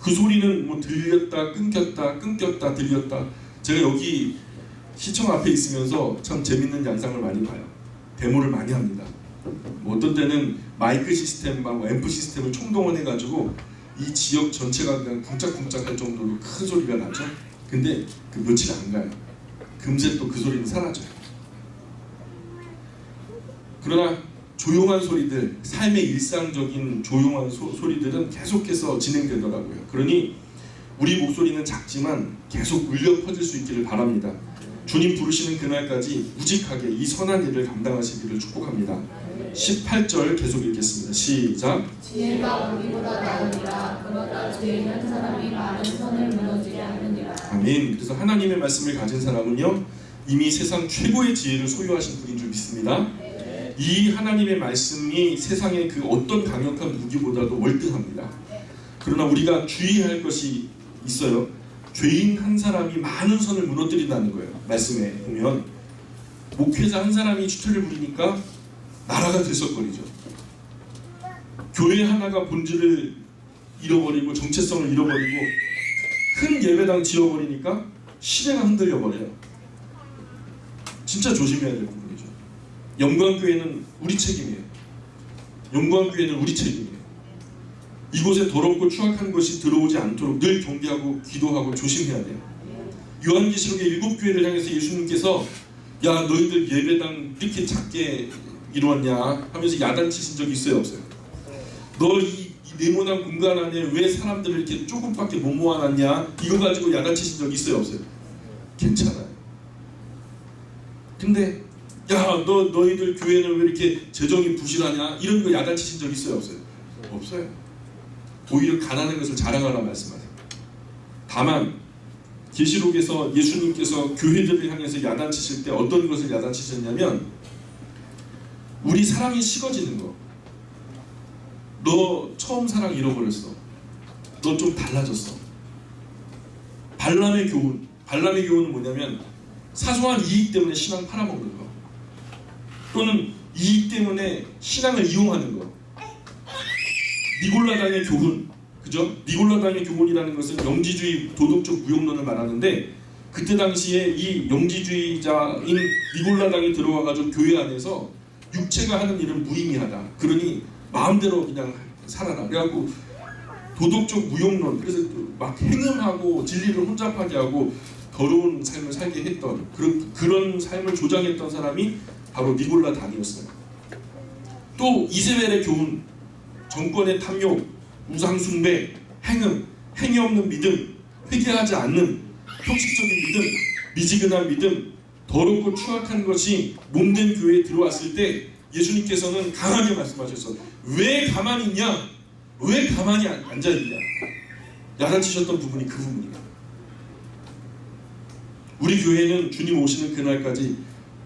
A: 그 소리는 뭐 들렸다 끊겼다 들렸다. 제가 여기 시청 앞에 있으면서 참 재밌는 양상을 많이 봐요. 데모를 많이 합니다. 뭐 어떤 때는 마이크 시스템, 막 앰프 시스템을 총동원해가지고 이 지역 전체가 그냥 쿵짝쿵짝할 정도로 큰 소리가 나죠. 근데 그 며칠 안 가요. 금세 또 그 소리는 사라져요. 그러나 조용한 소리들, 삶의 일상적인 조용한 소리들은 계속해서 진행되더라고요. 그러니 우리 목소리는 작지만 계속 울려 퍼질 수 있기를 바랍니다. 주님 부르시는 그날까지 무직하게 이 선한 일을 감당하시기를 축복합니다. 18절 계속 읽겠습니다. 시작.
B: 지혜가 우리보다 나으리라. 그러나 죄 있는 사람이 많은 선을 무너지게 하느니라.
A: 아멘. 그래서 하나님의 말씀을 가진 사람은요, 이미 세상 최고의 지혜를 소유하신 분인 줄 믿습니다. 이 하나님의 말씀이 세상의 그 어떤 강력한 무기보다도 월등합니다. 그러나 우리가 주의할 것이 있어요. 죄인 한 사람이 많은 선을 무너뜨린다는 거예요. 말씀에 보면 목회자 한 사람이 추태를 부리니까 나라가 들썩거리죠. 교회 하나가 본질을 잃어버리고 정체성을 잃어버리고 큰 예배당 지어버리니까 시대가 흔들려버려요. 진짜 조심해야 될 부분이죠. 영광교회는 우리 책임이에요. 영광교회는 우리 책임이에요. 이곳에 더럽고 추악한 것이 들어오지 않도록 늘 경계하고 기도하고 조심해야 돼요. 요한계시록의 7교회를 향해서 예수님께서 야, 너희들 예배당 이렇게 작게 이루었냐 하면서 야단치신 적이 있어요, 없어요? 너 이 네모난 공간 안에 왜 사람들을 이렇게 조금밖에 못 모아놨냐, 이거 가지고 야단치신 적이 있어요, 없어요? 괜찮아요. 근데 야, 너희들 교회는 왜 이렇게 재정이 부실하냐, 이런 거 야단치신 적 있어요, 없어요? 없어요. 오히려 가난한 것을 자랑하라 말씀하세요. 다만 계시록에서 예수님께서 교회들을 향해서 야단치실 때 어떤 것을 야단치셨냐면 우리 사랑이 식어지는 거. 너 처음 사랑 잃어버렸어. 너 좀 달라졌어. 발람의 교훈. 발람의 교훈은 뭐냐면 사소한 이익 때문에 신앙 팔아먹는 거, 또는 이익 때문에 신앙을 이용하는 거. 니골라당의 교훈, 그죠? 니골라당의 교훈이라는 것은 영지주의 도덕적 무용론을 말하는데, 그때 당시에 이 영지주의자인 니골라당이 들어와가지고 교회 안에서 육체가 하는 일은 무의미하다. 그러니 마음대로 그냥 살아라. 그래갖고 도덕적 무용론, 그래서 막 행음하고 진리를 혼잡하게 하고 더러운 삶을 살게 했던 그런 삶을 조장했던 사람이 바로 니골라당이었어요. 또 이세벨의 교훈, 정권의 탐욕, 우상숭배, 행음, 행위 없는 믿음, 회개하지 않는 형식적인 믿음, 미지근한 믿음, 더럽고 추악한 것이 몸된 교회에 들어왔을 때 예수님께서는 강하게 말씀하셨어. 왜 가만히 있냐? 왜 가만히 앉아있냐? 야단치셨던 부분이 그 부분이다. 우리 교회는 주님 오시는 그날까지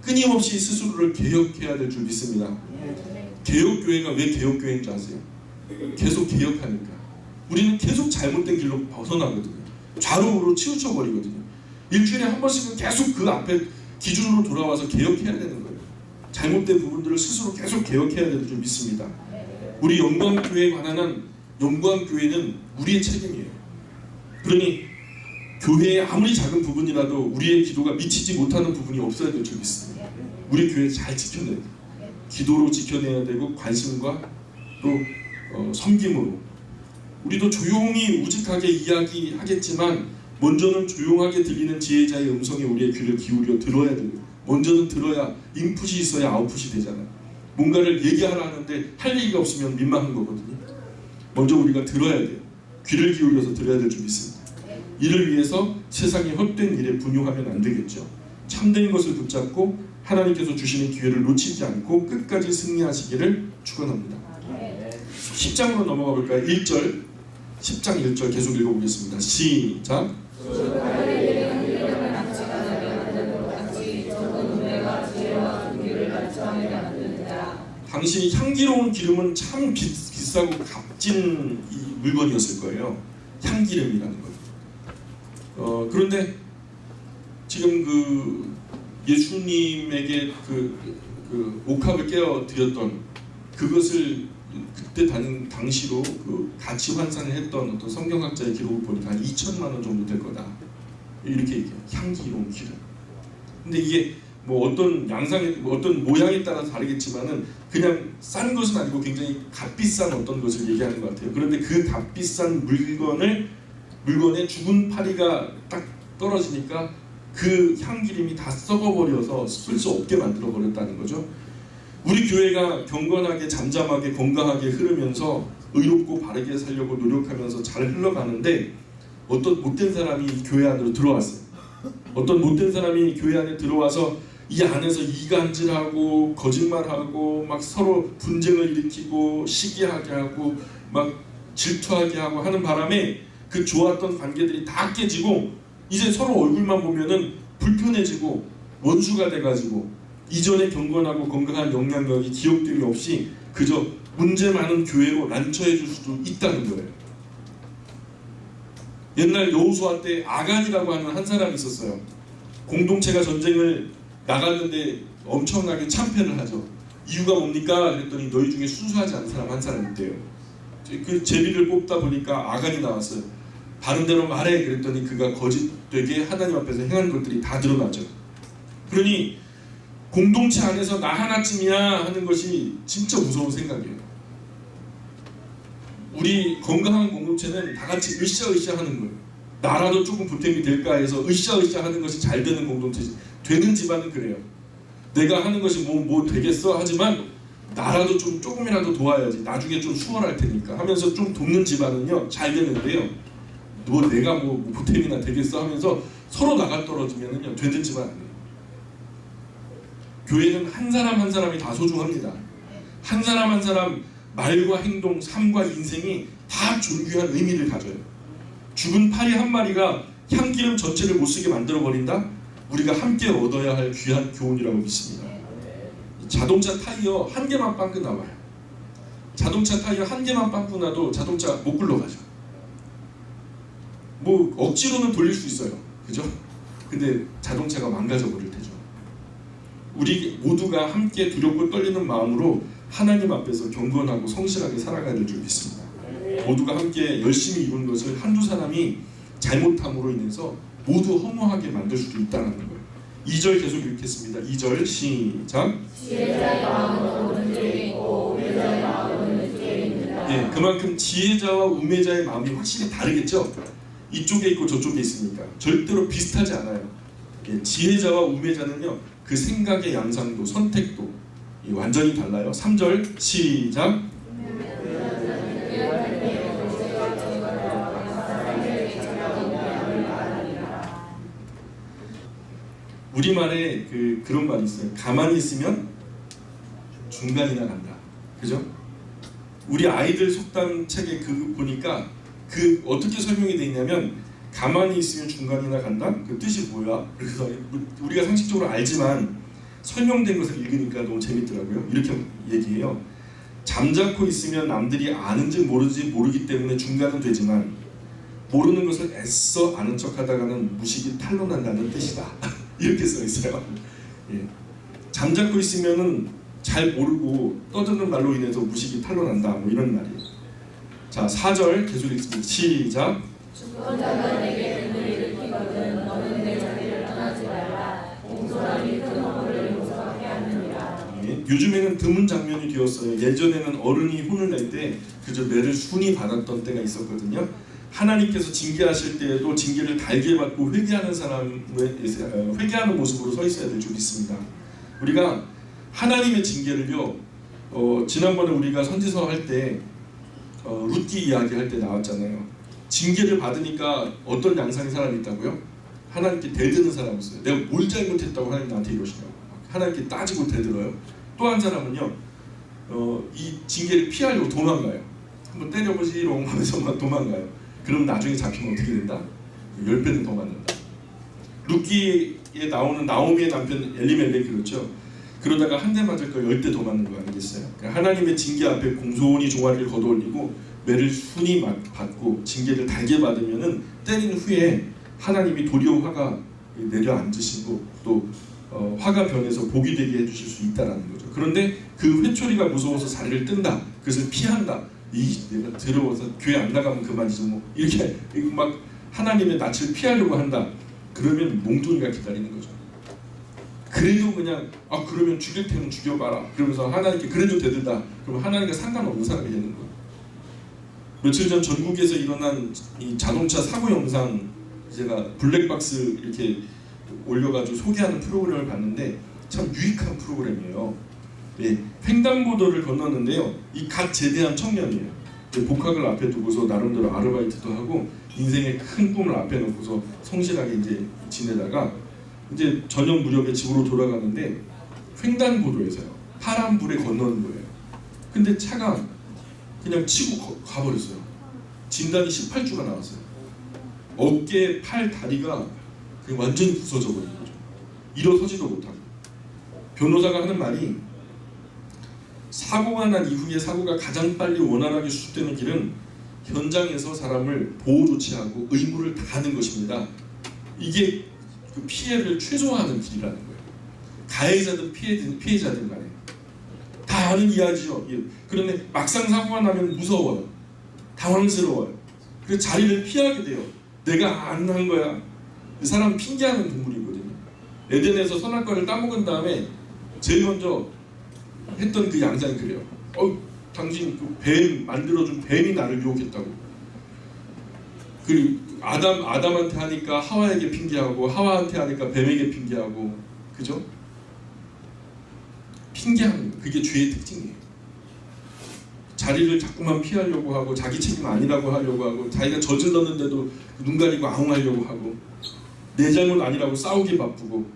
A: 끊임없이 스스로를 개혁해야 될 줄 믿습니다. 개혁교회가 왜 개혁교회인 줄 아세요? 계속 개혁하니까. 우리는 계속 잘못된 길로 벗어나거든요. 좌로우로 치우쳐버리거든요. 일주일에 한 번씩은 계속 그 앞에 기준으로 돌아와서 개혁해야 되는 거예요. 잘못된 부분들을 스스로 계속 개혁해야 될 줄 믿습니다. 우리 영광교회에 관한 한 영광교회는 우리의 책임이에요. 그러니 교회의 아무리 작은 부분이라도 우리의 기도가 미치지 못하는 부분이 없어야 될 줄 믿습니다. 우리 교회 잘 지켜내야 돼요. 기도로 지켜내야 되고, 관심과 또 섬김으로. 우리도 조용히 우직하게 이야기하겠지만 먼저는 조용하게 들리는 지혜자의 음성에 우리의 귀를 기울여 들어야 돼요. 먼저는 들어야 인풋이 있어야 아웃풋이 되잖아요. 뭔가를 얘기하라 하는데 할 얘기가 없으면 민망한 거거든요. 먼저 우리가 들어야 돼요. 귀를 기울여서 들어야 될 줄 믿습니다. 이를 위해서 세상의 헛된 일에 분용하면 안 되겠죠. 참된 것을 붙잡고 하나님께서 주시는 기회를 놓치지 않고 끝까지 승리하시기를 축원합니다. 10장으로 넘어가 볼까요? 1절, 10장 1절 계속 읽어보겠습니다. 시작. 당시 향기로운 기름은 참 비싸고 값진 물건이었을 거예요. 향기름이라는 거. 그런데 지금 그 예수님에게 그 옥합을 깨어 드렸던 그것을 그때 당시로 그 가치 환산을 했던 어떤 성경학자의 기록을 보니까 한 2천만 원 정도 될 거다. 이렇게 얘기해요. 향기로운 기름. 근데 이게 뭐 어떤 양상에 어떤 모양에 따라 다르겠지만은 그냥 싼 것은 아니고 굉장히 값비싼 어떤 것을 얘기하는 것 같아요. 그런데 그 값비싼 물건에 죽은 파리가 딱 떨어지니까 그 향기름이 다 썩어버려서 쓸 수 없게 만들어 버렸다는 거죠. 우리 교회가 경건하게 잠잠하게 건강하게 흐르면서 의롭고 바르게 살려고 노력하면서 잘 흘러가는데 어떤 못된 사람이 교회 안으로 들어왔어요. 어떤 못된 사람이 교회 안에 들어와서 이 안에서 이간질하고 거짓말하고 막 서로 분쟁을 일으키고 시기하게 하고 막 질투하게 하고 하는 바람에 그 좋았던 관계들이 다 깨지고 이제 서로 얼굴만 보면은 불편해지고 원수가 돼가지고 이전에 경건하고 건강한 영향력이 기억됨이 없이 그저 문제 많은 교회로 난처해 줄 수도 있다는 거예요. 옛날 여호수아 때 아간이라고 하는 한 사람이 있었어요. 공동체가 전쟁을 나갔는데 엄청나게 참패를 하죠. 이유가 뭡니까? 그랬더니 너희 중에 순수하지 않은 사람 한 사람 있대요. 그 제비를 뽑다 보니까 아간이 나왔어요. 바른 대로 말해 그랬더니 그가 거짓되게 하나님 앞에서 행한 것들이 다 드러나죠. 그러니 공동체 안에서 나 하나쯤이야 하는 것이 진짜 무서운 생각이에요. 우리 건강한 공동체는 다 같이 으쌰으쌰 하는 거예요. 나라도 조금 보탬이 될까 해서 으쌰으쌰 하는 것이 잘 되는 공동체지. 되는 집안은 그래요. 내가 하는 것이 뭐 되겠어 하지만 나라도 좀 조금이라도 도와야지. 나중에 좀 수월할 테니까 하면서 좀 돕는 집안은요 잘 되는데요. 내가 뭐 보탬이나 되겠어 하면서 서로 나가 떨어지면은요 되는 집안 아니에요. 교회는 한 사람 한 사람이 다 소중합니다. 한 사람 한 사람 말과 행동, 삶과 인생이 다 존귀한 의미를 가져요. 죽은 파리 한 마리가 향기름 전체를 못쓰게 만들어버린다? 우리가 함께 얻어야 할 귀한 교훈이라고 믿습니다. 자동차 타이어 한 개만 빵꾸 나와요. 자동차 타이어 한 개만 빵꾸 나도 자동차 못 굴러가죠. 뭐 억지로는 돌릴 수 있어요. 그죠? 근데 자동차가 망가져 버릴 테죠. 우리 모두가 함께 두렵고 떨리는 마음으로 하나님 앞에서 경건하고 성실하게 살아가야 될 줄 믿습니다. 모두가 함께 열심히 이룬 것을 한두 사람이 잘못함으로 인해서 모두 허무하게 만들 수도 있다는 거예요. 2절 계속 읽겠습니다. 2절 시작.
B: 지혜자의 마음은 오른쪽에 있고 우매자의 마음은 왼쪽에 있느니라.
A: 예, 그만큼 지혜자와 우매자의 마음이 확실히 다르겠죠. 이쪽에 있고 저쪽에 있으니까 절대로 비슷하지 않아요. 예, 지혜자와 우매자는요 그 생각의 양상도 선택도 완전히 달라요. 3절 시작. 우리말에 그런 말이 있어요. 가만히 있으면 중간이나 간다. 그죠? 우리 아이들 속담 책에 보니까 어떻게 설명이 되어 있냐면 가만히 있으면 중간이나 간다? 그 뜻이 뭐야? 그래서 우리가 상식적으로 알지만 설명된 것을 읽으니까 너무 재밌더라고요. 이렇게 얘기해요. 잠자코 있으면 남들이 아는지 모르는지 모르기 때문에 중간은 되지만 모르는 것을 애써 아는 척하다가는 무식이 탄로난다는 뜻이다. 이렇게 써 있어요. 예. 잠자코 있으면은 잘 모르고 떠드는 말로 인해서 무식이 탄로난다. 뭐 이런 말이에요. 자, 4절 계속 읽습니다. 시작.
B: 주권자가 내게 등을 일으키거든 너는 내 자리를 떠나지 말라. 공손함이 큰 허물을 용서하게 하느니라.
A: 예. 요즘에는 드문 장면이 되었어요. 예전에는 어른이 혼을 낼 때 그저 매를 순히 받았던 때가 있었거든요. 하나님께서 징계하실 때에도 징계를 달게 받고 회개하는 회개하는 모습으로 서 있어야 될 줄 믿습니다. 우리가 하나님의 징계를요, 지난번에 우리가 선지서 할 때 룻기 이야기 할 때 나왔잖아요. 징계를 받으니까 어떤 양상의 사람이 있다고요? 하나님께 대드는 사람이 있어요. 내가 뭘 잘못했다고 하나님 나한테 이러시냐고 하나님께 따지고 대들어요. 또 한 사람은요, 이 징계를 피하려고 도망가요. 한번 때려보지롱 하면서 막 도망가요. 그럼 나중에 잡히면 어떻게 된다? 10배는 더 맞는다. 룻기에 나오는 나오미의 남편 엘리멜렉이 그렇죠. 그러다가 한 대 맞을 거 10대 더 맞는 거 아니겠어요? 그러니까 하나님의 징계 앞에 공손히 종아리를 걷어올리고 매를 순히 받고 징계를 달게 받으면은 때린 후에 하나님이 도리어 화가 내려앉으시고 또 화가 변해서 복이 되게 해주실 수 있다라는 거죠. 그런데 그 회초리가 무서워서 자리를 뜬다. 그것을 피한다. 내가 더러워서 교회 안 나가면 그만이지 뭐 이렇게 막 하나님의 낯을 피하려고 한다. 그러면 몽둥이가 기다리는 거죠. 그래도 그냥 그러면 죽일 테면 죽여봐라. 그러면서 하나님께 그래도 대들다. 그러면 하나님과 상관없는 사람이 되는 거예요. 며칠 전 전국에서 일어난 이 자동차 사고 영상 제가 블랙박스 이렇게 올려가지고 소개하는 프로그램을 봤는데 참 유익한 프로그램이에요. 예, 횡단보도를 건너는데요. 이 갓 제대한 청년이에요. 복학을 앞에 두고서 나름대로 아르바이트도 하고 인생의 큰 꿈을 앞에 놓고서 성실하게 이제 지내다가 이제 저녁 무렵에 집으로 돌아가는데 횡단보도에서요. 파란불에 건너는 거예요. 근데 차가 그냥 치고 가버렸어요. 진단이 18주가 나왔어요. 어깨, 팔, 다리가 그냥 완전히 부서져 버린 거죠. 일어서지도 못하고. 변호사가 하는 말이 사고가 난 이후에 사고가 가장 빨리 원활하게 수습되는 길은 현장에서 사람을 보호 조치하고 의무를 다하는 것입니다. 이게 그 피해를 최소화하는 길이라는 거예요. 가해자든 피해자든 간에 다 아는 이야기죠. 그런데 막상 사고가 나면 무서워요. 당황스러워요. 그래서 자리를 피하게 돼요. 내가 안 한 거야. 그 사람은 핑계하는 동물이거든요. 에덴에서 선악과를 따먹은 다음에 제일 먼저 했던 그 양상이 그래요. 당신 그 뱀 만들어준 뱀이 나를 유혹했다고. 그리고 아담한테 하니까 하와에게 핑계하고 하와한테 하니까 뱀에게 핑계하고, 그죠? 핑계하는 거. 그게 죄의 특징이에요. 자리를 자꾸만 피하려고 하고 자기 책임 아니라고 하려고 하고 자기가 저질렀는데도 눈 가리고 아웅하려고 하고 내 잘못 아니라고 싸우기 바쁘고.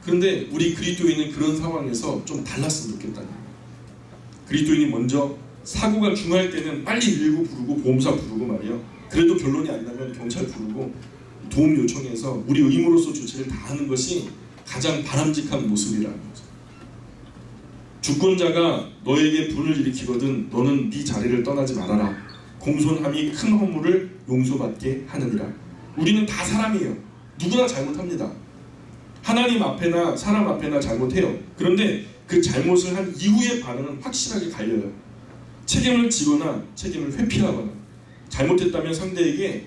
A: 그런데 우리 그리스도인은 그런 상황에서 좀 달랐으면 좋겠다는 거예요. 그리스도인이 먼저 사고가 중요할 때는 빨리 119 부르고 보험사 부르고 말이에요. 그래도 결론이 안 나면 경찰 부르고 도움 요청해서 우리 의무로서 조치를 다하는 것이 가장 바람직한 모습이라는 거죠. 주권자가 너에게 불을 일으키거든 너는 네 자리를 떠나지 말아라. 공손함이 큰 허물을 용서받게 하느니라. 우리는 다 사람이에요. 누구나 잘못합니다. 하나님 앞에나 사람 앞에나 잘못해요. 그런데 그 잘못을 한 이후의 반응은 확실하게 갈려요. 책임을 지거나 책임을 회피하거나 잘못했다면 상대에게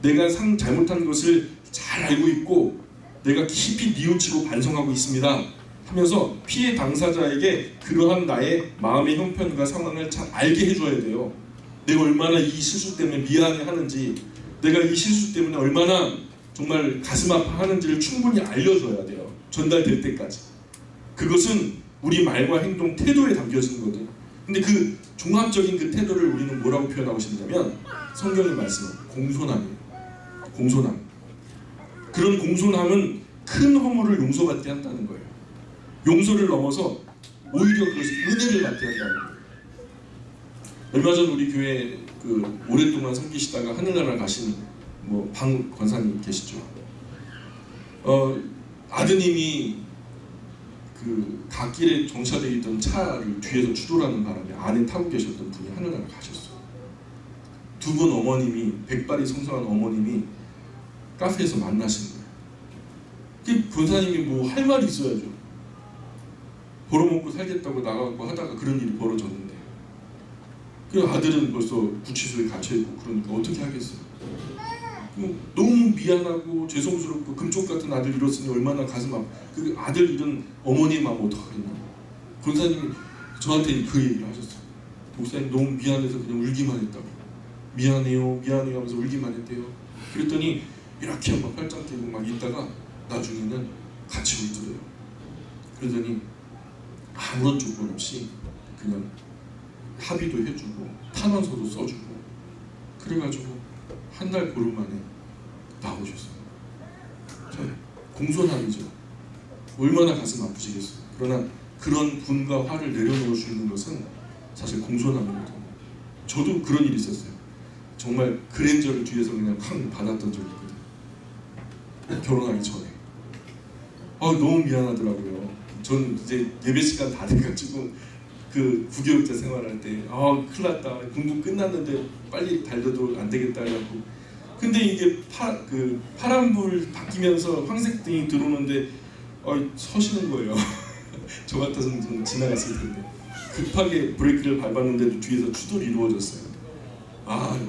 A: 내가 잘못한 것을 잘 알고 있고 내가 깊이 뉘우치고 반성하고 있습니다 하면서 피해 당사자에게 그러한 나의 마음의 형편과 상황을 잘 알게 해줘야 돼요. 내가 얼마나 이 실수 때문에 미안해하는지, 내가 이 실수 때문에 얼마나 정말 가슴 아파하는지를 충분히 알려줘야 돼요. 전달될 때까지. 그것은 우리 말과 행동, 태도에 담겨지는 거거든요. 근데 그 종합적인 그 태도를 우리는 뭐라고 표현하고 싶냐면 성경의 말씀은 공손함이에요. 공손함. 그런 공손함은 큰 허물을 용서받게 한다는 거예요. 용서를 넘어서 오히려 그것이 은혜를 받게 한다는 거예요. 얼마 전 우리 교회 오랫동안 섬기시다가 하늘나라 가신 방 권사님 계시죠. 아드님이 그 갓길에 정차되어 있던 차를 뒤에서 추돌하는 바람에 안에 타고 계셨던 분이 하늘나라 가셨어요. 두 분 어머님이, 백발이 성성한 어머님이 카페에서 만나신 거예요. 그 권사님이 할 말이 있어야죠. 벌어먹고 살겠다고 나가고 하다가 그런 일이 벌어졌는데, 그 아들은 벌써 구치소에 갇혀있고 그러니까 어떻게 하겠어요. 너무 미안하고 죄송스럽고 금쪽 같은 아들 잃었으니 얼마나 가슴 아파. 그 아들 잃은 어머니 마음 어떡하겠냐. 권사님이 저한테 그 얘기를 하셨어요. 목사님 너무 미안해서 그냥 울기만 했다고. 미안해요 미안해요 하면서 울기만 했대요. 그랬더니 이렇게 막 팔짱 끼고 막 있다가 나중에는 같이 울더래요. 그러더니 아무런 조건 없이 그냥 합의도 해주고 탄원서도 써주고 그래가지고 한 달 보름 만에 나오셨어요. 참 공손함이죠. 얼마나 가슴 아프시겠어요. 그러나 그런 분과 화를 내려놓을 수 있는 것은 사실 공손함이거든요. 저도 그런 일이 있었어요. 정말 그랜저를 뒤에서 그냥 쾅 받았던 적이 있거든요. 결혼하기 전에. 너무 미안하더라고요. 저는 이제 예배 시간 다 돼가지고 그 부교육자 생활할 때 큰일 났다. 공부 끝났는데 빨리 달려도 안 되겠다 해갖고 근데 이게 파란불 바뀌면서 황색등이 들어오는데 서시는 거예요. 저 같아서는 좀 지나갔을 텐데 급하게 브레이크를 밟았는데도 뒤에서 추돌이 이루어졌어요.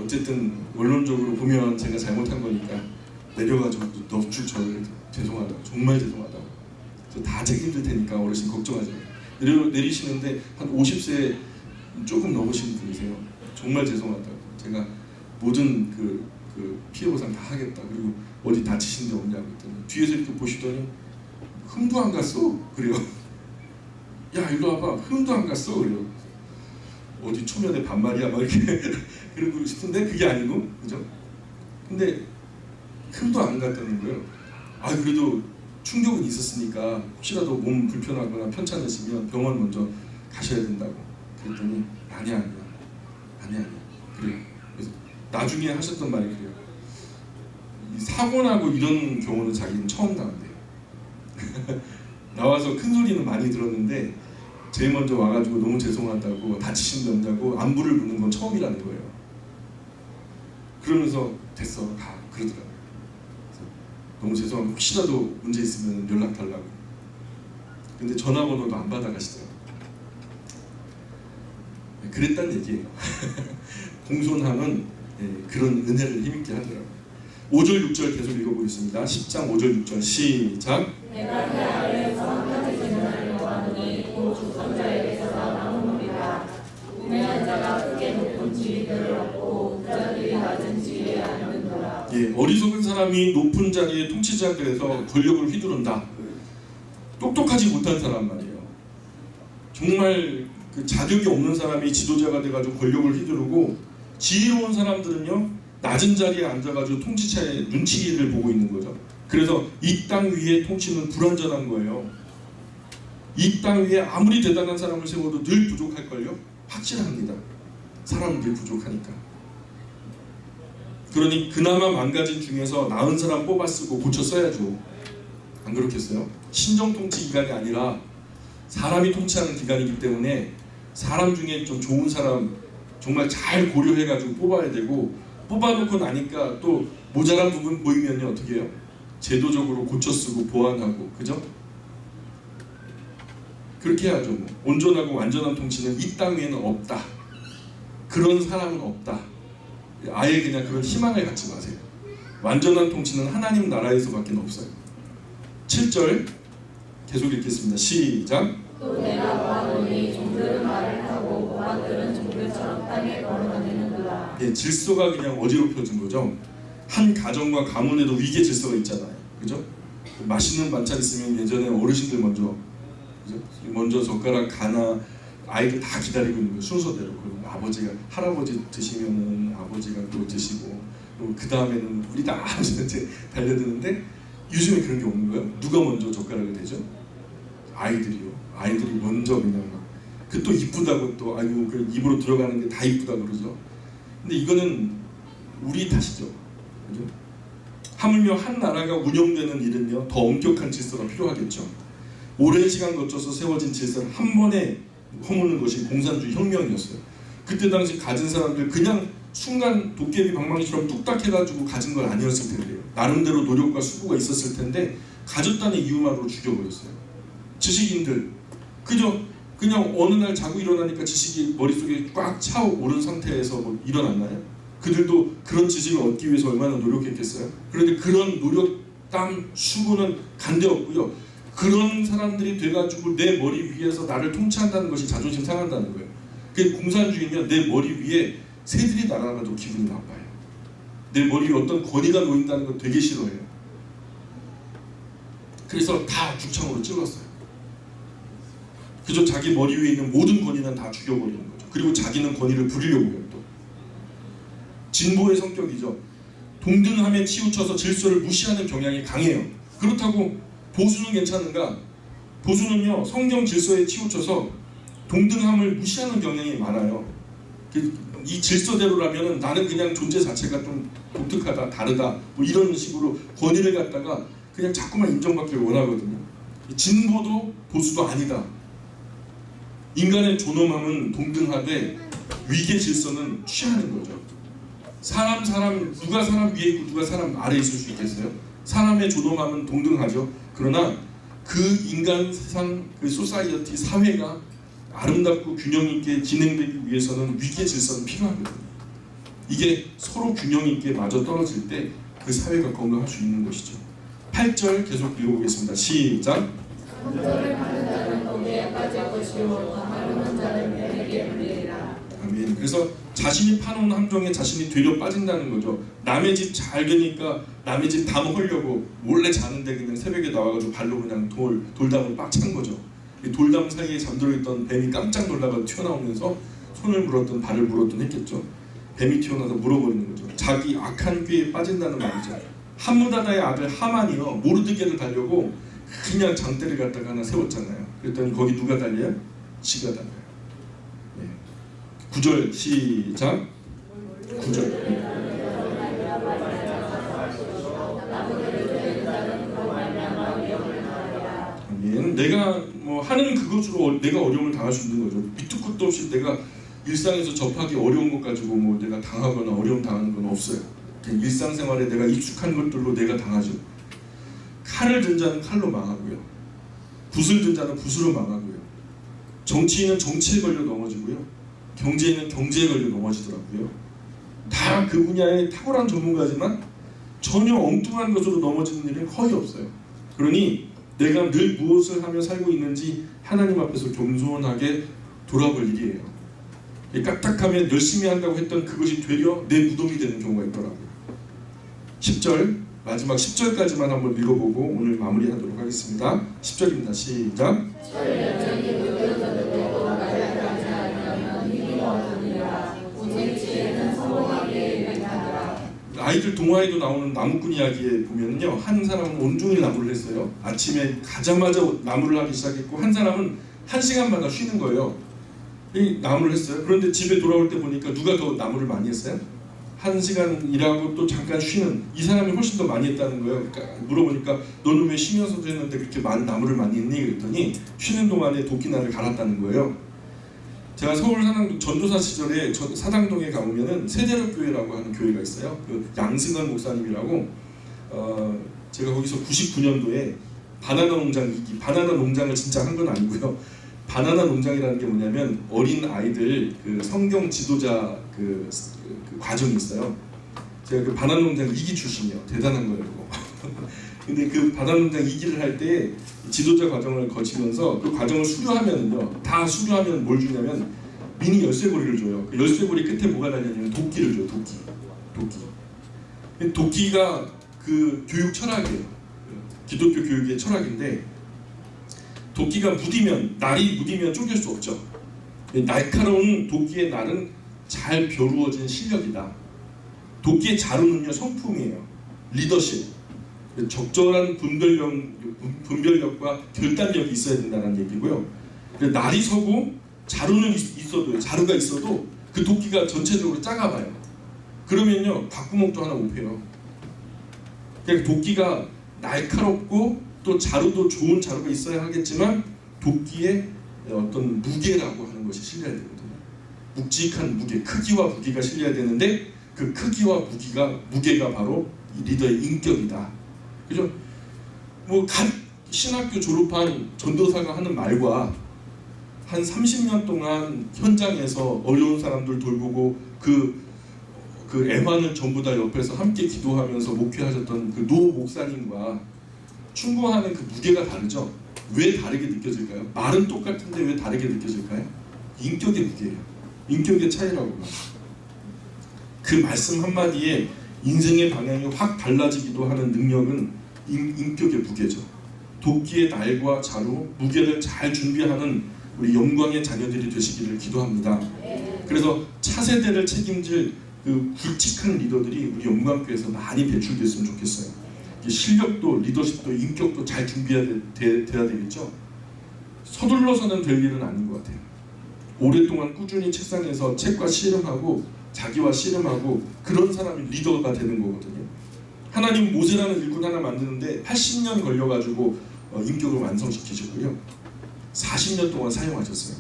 A: 어쨌든 원론적으로 보면 제가 잘못한 거니까 내려가지고 넙죽 저를 죄송하다고 정말 제가 다 책임질 테니까 어르신 걱정하지 마세요. 내리시는데 한 50세 조금 넘으신 분이세요. 정말 죄송하다고 제가 모든 그 피해 보상 다 하겠다. 그리고 어디 다치신 데 없냐고 했더니 뒤에서 이렇게 보시더니 흠도 안 갔어. 그래요. 야 일로 와봐. 흠도 안 갔어. 그래요. 어디 초면에 반말이야 막 이렇게 그러고 싶은데 그게 아니고 그죠? 근데 흠도 안 갔다는 거예요. 그래도 충격은 있었으니까 혹시라도 몸 불편하거나 편찮으시면 병원 먼저 가셔야 된다고. 그랬더니 아니야. 그래요. 그래서 나중에 하셨던 말이 그래요. 사고 나고 이런 경우는 자기는 처음 당한대요. 나와서 큰 소리는 많이 들었는데 제일 먼저 와가지고 너무 죄송하다고 다치신 데 없냐고 안부를 묻는 건 처음이라는 거예요. 그러면서 됐어 가 그러더라고요. 너무 죄송하고 혹시라도 문제 있으면 연락 달라고. 근데 전화번호도 안 받아가시더라고요. 그랬단 얘기예요. 공손함은 그런 은혜를 힘있게 하더라고요. 5절 6절 계속 읽어보겠습니다. 10장 5절 6절 시작.
B: 내가 그 아래에서 한 가지 질문을 요하노니 곧 주선자에게서 나오는 물이라. 우매한 자가 크게 높은 지위들을 얻고 부자들이 낮은 지위에 앉는도다.
A: 어리석은 사람이 높은 자리에 통치자가 돼서 권력을 휘두른다. 똑똑하지 못한 사람 말이에요. 정말 그 자격이 없는 사람이 지도자가 돼가지고 권력을 휘두르고 지혜로운 사람들은요 낮은 자리에 앉아가지고 통치차의 눈치를 보고 있는 거죠. 그래서 이 땅 위에 통치는 불완전한 거예요. 이 땅 위에 아무리 대단한 사람을 세워도 늘 부족할걸요? 확실합니다. 사람들 부족하니까. 그러니 그나마 망가진 중에서 나은 사람 뽑아 쓰고 고쳐 써야죠. 안 그렇겠어요? 신정 통치 기간이 아니라 사람이 통치하는 기간이기 때문에 사람 중에 좀 좋은 사람 정말 잘 고려해가지고 뽑아야 되고 뽑아놓고 나니까 또 모자란 부분 보이면요 어떻게 해요? 제도적으로 고쳐 쓰고 보완하고 그죠? 그렇게 해야죠. 뭐. 온전하고 완전한 통치는 이 땅 위에는 없다. 그런 사람은 없다. 아예 그냥 그런 희망을 갖지 마세요. 완전한 통치는 하나님 나라에서밖에 없어요. 7절 계속 읽겠습니다. 시작.
B: 또 내가 보아노니 종들은 말을 하고 모함들은 종들처럼 땅에 걸어다니는도다.
A: 질서가 그냥 어지럽혀진 거죠. 한 가정과 가문에도 위계 질서가 있잖아요. 그죠? 맛있는 반찬 있으면 예전에 어르신들 먼저 그죠? 먼저 젓가락 가나 아이들 다 기다리고 있는 거예요. 순서대로. 그리고 아버지가 할아버지 드시면은 아버지가 또 드시고 그 다음에는 우리 다 이제 달려드는데 요즘에 그런 게 없는 거예요. 누가 먼저 젓가락을 대죠? 아이들이요. 아이들이 먼저 그냥 막 그 또 이쁘다고 또 아이고 그 입으로 들어가는 게 다 이쁘다 그러죠. 근데 이거는 우리 탓이죠. 그죠? 하물며 한 나라가 운영되는 일은요 더 엄격한 질서가 필요하겠죠. 오랜 시간 거쳐서 세워진 질서를 한 번에 허무는 것이 공산주의 혁명이었어요. 그때 당시 가진 사람들 그냥 순간 도깨비 방망이처럼 뚝딱 해가지고 가진 건 아니었을 텐데요. 나름대로 노력과 수고가 있었을 텐데 가졌다는 이유만으로 죽여버렸어요. 지식인들 그저 그냥 어느 날 자고 일어나니까 지식이 머릿속에 꽉 차오른 상태에서 뭐 일어났나요? 그들도 그런 지식을 얻기 위해서 얼마나 노력했겠어요? 그런데 그런 노력, 땀, 수고는 간데 없고요. 그런 사람들이 돼가지고 내 머리 위에서 나를 통치한다는 것이 자존심 상한다는 거예요. 그 공산주의면 내 머리 위에 새들이 날아가도 기분이 나빠요. 내 머리에 어떤 권위가 놓인다는 거 되게 싫어해요. 그래서 다 죽창으로 찔렀어요. 그저 자기 머리 위에 있는 모든 권위는 다 죽여버리는 거죠. 그리고 자기는 권위를 부리려고 해요. 또 진보의 성격이죠. 동등함에 치우쳐서 질서를 무시하는 경향이 강해요. 그렇다고 보수는 괜찮은가? 보수는요, 성경 질서에 치우쳐서 동등함을 무시하는 경향이 많아요. 이 질서대로라면 나는 그냥 존재 자체가 좀 독특하다, 다르다, 뭐 이런 식으로 권위를 갖다가 그냥 자꾸만 인정받기를 원하거든요. 진보도 보수도 아니다. 인간의 존엄함은 동등하되 위계 질서는 취하는 거죠. 누가 사람 위에 있고 누가 사람 아래에 있을 수 있겠어요? 사람의 존엄함은 동등하죠. 그러나 그 인간 세상, 그 소사이어티 사회가 아름답고 균형 있게 진행되기 위해서는 위계 질서는 필요하거든요. 이게 서로 균형 있게 맞아 떨어질 때 그 사회가 건강할 수 있는 것이죠. 8절 계속 읽어보겠습니다. 시작.
B: 함정을 파는 자는 거기에 빠질 것이요 다루는 자는 뱀에게 물리리라.
A: 아멘. 그래서 자신이 파놓은 함정에 자신이 되려 빠진다는 거죠. 남의 집 잘 되니까 남의 집 담 헐려고 몰래 자는데 그냥 새벽에 나와가지고 발로 그냥 돌담을 빡 찬 거죠. 돌담 사이에 잠들어 있던 뱀이 깜짝 놀라서 튀어나오면서 손을 물었던 발을 물었던 했겠죠. 뱀이 튀어나와서 물어버리는 거죠. 자기 악한 꾀에 빠진다는 말이죠. 함무다다의 아들 하만이요, 모르드게를 달려고 그냥 장대를 갖다가 하나 세웠잖아요. 그랬더니 거기 누가 달려요? 지가 달려요. 9절 시작. 9절. 아멘. 내가 뭐 하는 그것으로 내가 어려움을 당할 수 있는 거죠. 밑도 끝도 없이 내가 일상에서 접하기 어려운 것 가지고 뭐 내가 당하거나 어려움 당하는 건 없어요. 그냥 일상생활에 내가 익숙한 것들로 내가 당하죠. 칼을 든 자는 칼로 망하고요. 붓을 든 자는 붓으로 망하고요. 정치인은 정치에 걸려 넘어지고요. 경제인은 경제에 걸려 넘어지더라고요. 다 그 분야의 탁월한 전문가지만 전혀 엉뚱한 것으로 넘어지는 일은 거의 없어요. 그러니 내가 늘 무엇을 하며 살고 있는지 하나님 앞에서 겸손하게 돌아볼 일이에요. 까딱하면 열심히 한다고 했던 그것이 되려 내 무덤이 되는 경우가 있더라고요. 10절, 마지막 10절까지만 한번 읽어보고 오늘 마무리하도록 하겠습니다. 10절입니다. 시작. 아이들 동화에도 나오는 나무꾼 이야기에 보면요, 한 사람은 온종일 나무를 했어요. 아침에 가자마자 나무를 하기 시작했고, 한 사람은 1시간마다 쉬는 거예요. 이 나무를 했어요. 그런데 집에 돌아올 때 보니까 누가 더 나무를 많이 했어요? 1시간 일하고 또 잠깐 쉬는 이 사람이 훨씬 더 많이 했다는 거예요. 그러니까 물어보니까 너는 왜 쉬면서도 했는데 그렇게 많은 나무를 많이 했니? 그랬더니 쉬는 동안에 도끼날을 갈았다는 거예요. 제가 서울 전도사 시절에 사당동에 가보면은 세대력교회라고 하는 교회가 있어요. 그 양승건 목사님이라고, 제가 거기서 99년도에 바나나 농장을 진짜 한 건 아니고요. 바나나 농장이라는 게 뭐냐면 어린 아이들 그 성경 지도자 그 과정이 있어요. 제가 그 바나나 농장 2기 출신이에요. 대단한 거예요. 근데 그 바나나 농장 2기를 할 때 지도자 과정을 거치면서 그 과정을 수료하면은요, 다 수료하면 뭘 주냐면 미니 열쇠고리를 줘요. 그 열쇠고리 끝에 뭐가 달려있냐면 도끼를 줘요. 도끼가 그 교육 철학이에요. 기독교 교육의 철학인데, 도끼가 날이 묻으면 쪼갤 수 없죠. 날카로운 도끼의 날은 잘 벼루어진 실력이다. 도끼의 자루는요, 성품이에요. 리더십, 적절한 분별력과 결단력이 있어야 된다는 얘기고요. 날이 서고 자루가 있어도 그 도끼가 전체적으로 작아봐요. 그러면요, 귓구멍도 하나 못 패요. 그러니까 도끼가 날카롭고 또 자루도 좋은 자루가 있어야 하겠지만 도끼의 어떤 무게라고 하는 것이 실려야 되거든요. 묵직한 무게, 크기와 무게가 실려야 되는데 그 크기와 무게가 바로 리더의 인격이다. 그죠? 뭐 갓 신학교 졸업한 전도사가 하는 말과 한 30년 동안 현장에서 어려운 사람들 돌보고 그 애환을 전부 다 옆에서 함께 기도하면서 목회하셨던 그 노 목사님과 충고하는 그 무게가 다르죠. 왜 다르게 느껴질까요? 말은 똑같은데 왜 다르게 느껴질까요? 인격의 무게예요. 인격의 차이라고 봐요. 그 말씀 한마디에 인생의 방향이 확 달라지기도 하는 능력은 인격의 무게죠. 도끼의 날과 자루, 무게를 잘 준비하는 우리 영광의 자녀들이 되시기를 기도합니다. 그래서 차세대를 책임질 그 굵직한 리더들이 우리 영광교회에서 많이 배출됐으면 좋겠어요. 실력도 리더십도 인격도 잘 준비해야 돼야 되겠죠. 서둘러서는 될 일은 아닌 것 같아요. 오랫동안 꾸준히 책상에서 책과 씨름하고 자기와 씨름하고 그런 사람이 리더가 되는 거거든요. 하나님 모세라는 일꾼 하나 만드는데 80년 걸려가지고 인격을 완성시키셨고요. 40년 동안 사용하셨어요.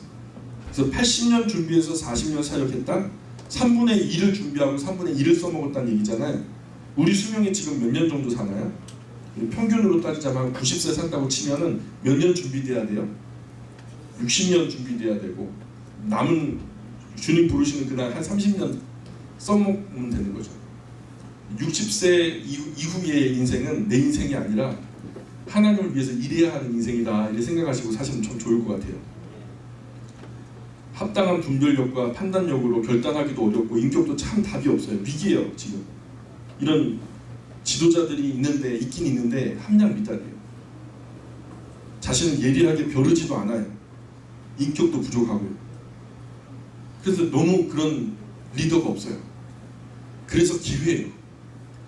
A: 그래서 80년 준비해서 40년 사역했다. 3분의 1을 준비하고 3분의 1을 써먹었다는 얘기잖아요. 우리 수명이 지금 몇 년 정도 사나요? 평균으로 따지자면 90세 산다고 치면은 몇 년 준비돼야 돼요? 60년 준비돼야 되고 남은 주님 부르시는 그날 한 30년 써먹으면 되는 거죠. 60세 이후의 인생은 내 인생이 아니라 하나님을 위해서 일해야 하는 인생이다 이렇게 생각하시고 사시면 참 좋을 것 같아요. 합당한 분별력과 판단력으로 결단하기도 어렵고 인격도 참 답이 없어요. 위기예요 지금. 이런 지도자들이 있긴 있는데 함량 미달이에요. 자신은 예리하게 벼르지도 않아요. 인격도 부족하고요. 그래서 너무 그런 리더가 없어요. 그래서 기회예요.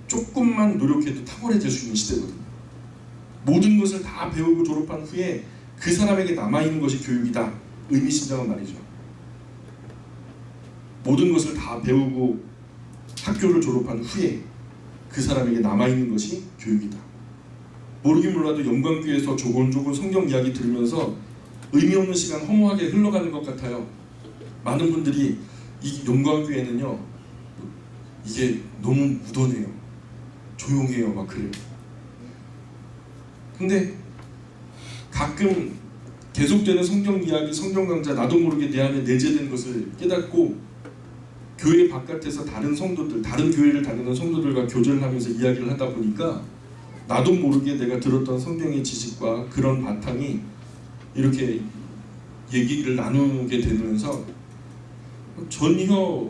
A: 조금만 노력해도 탁월해질 수 있는 시대거든요. 모든 것을 다 배우고 졸업한 후에 그 사람에게 남아있는 것이 교육이다. 의미심장한 말이죠. 모든 것을 다 배우고 학교를 졸업한 후에 그 사람에게 남아있는 것이 교육이다. 모르긴 몰라도 영광교회에서 조곤조곤 성경 이야기 들으면서 의미 없는 시간 허무하게 흘러가는 것 같아요. 많은 분들이 이 영광교회는요 이게 너무 무던해요. 조용해요. 막 그래요. 근데 가끔 계속되는 성경 이야기, 성경 강좌 나도 모르게 내 안에 내재된 것을 깨닫고 교회 바깥에서 다른 성도들, 다른 교회를 다니는 성도들과 교제를 하면서 이야기를 하다 보니까 나도 모르게 내가 들었던 성경의 지식과 그런 바탕이 이렇게 얘기를 나누게 되면서 전혀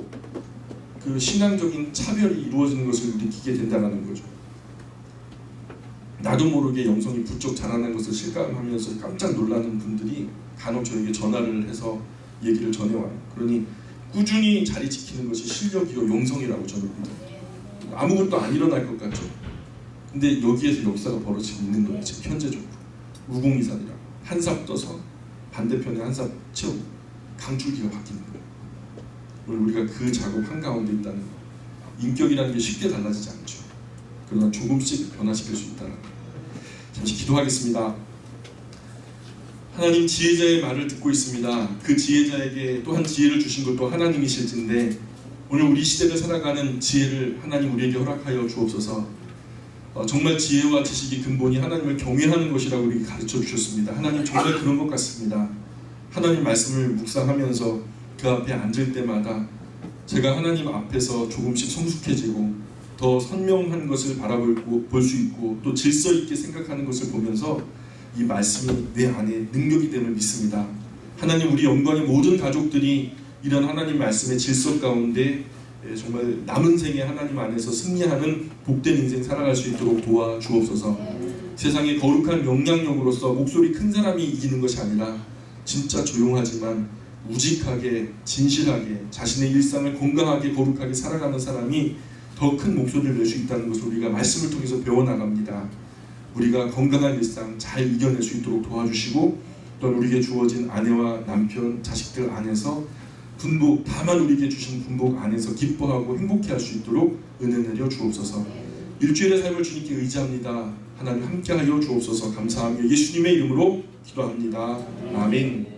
A: 그 신앙적인 차별이 이루어지는 것을 느끼게 된다는 거죠. 나도 모르게 영성이 부쩍 자라는 것을 실감하면서 깜짝 놀라는 분들이 간혹 저에게 전화를 해서 얘기를 전해와요. 그러니 꾸준히 자리 지키는 것이 실력이요 영성이라고 저는 봅니다. 아무것도 안 일어날 것 같죠. 근데 여기에서 역사가 벌어지고 있는 거예요. 지금 현재적으로 무공이산이라고 한 삽 떠서 반대편에 한 삽 채우고 강줄기가 바뀌는 거예요. 오늘 우리가 그 작업 한가운데 있다는 거. 인격이라는 게 쉽게 달라지지 않죠. 그러나 조금씩 변화시킬 수 있다는 거. 잠시 기도하겠습니다. 하나님, 지혜자의 말을 듣고 있습니다. 그 지혜자에게 또한 지혜를 주신 것도 하나님이실진데 오늘 우리 시대를 살아가는 지혜를 하나님 우리에게 허락하여 주옵소서. 정말 지혜와 지식이 근본이 하나님을 경외하는 것이라고 우리에게 가르쳐 주셨습니다. 하나님, 정말 그런 것 같습니다. 하나님 말씀을 묵상하면서 그 앞에 앉을 때마다 제가 하나님 앞에서 조금씩 성숙해지고 더 선명한 것을 바라볼 수 있고 또 질서 있게 생각하는 것을 보면서 이 말씀이 내 안에 능력이 됨을 믿습니다. 하나님, 우리 영광의 모든 가족들이 이런 하나님 말씀의 질서 가운데 정말 남은 생에 하나님 안에서 승리하는 복된 인생 살아갈 수 있도록 도와주옵소서. 세상의 거룩한 영향력으로서 목소리 큰 사람이 이기는 것이 아니라 진짜 조용하지만 우직하게 진실하게 자신의 일상을 건강하게 거룩하게 살아가는 사람이 더 큰 목소리를 낼 수 있다는 것을 우리가 말씀을 통해서 배워나갑니다. 우리가 건강한 일상 잘 이겨낼 수 있도록 도와주시고 또 우리에게 주어진 아내와 남편, 자식들 안에서 분복, 다만 우리에게 주신 분복 안에서 기뻐하고 행복해할 수 있도록 은혜 내려 주옵소서. 일주일의 삶을 주님께 의지합니다. 하나님 함께하여 주옵소서. 감사하며 예수님의 이름으로 기도합니다. 아멘.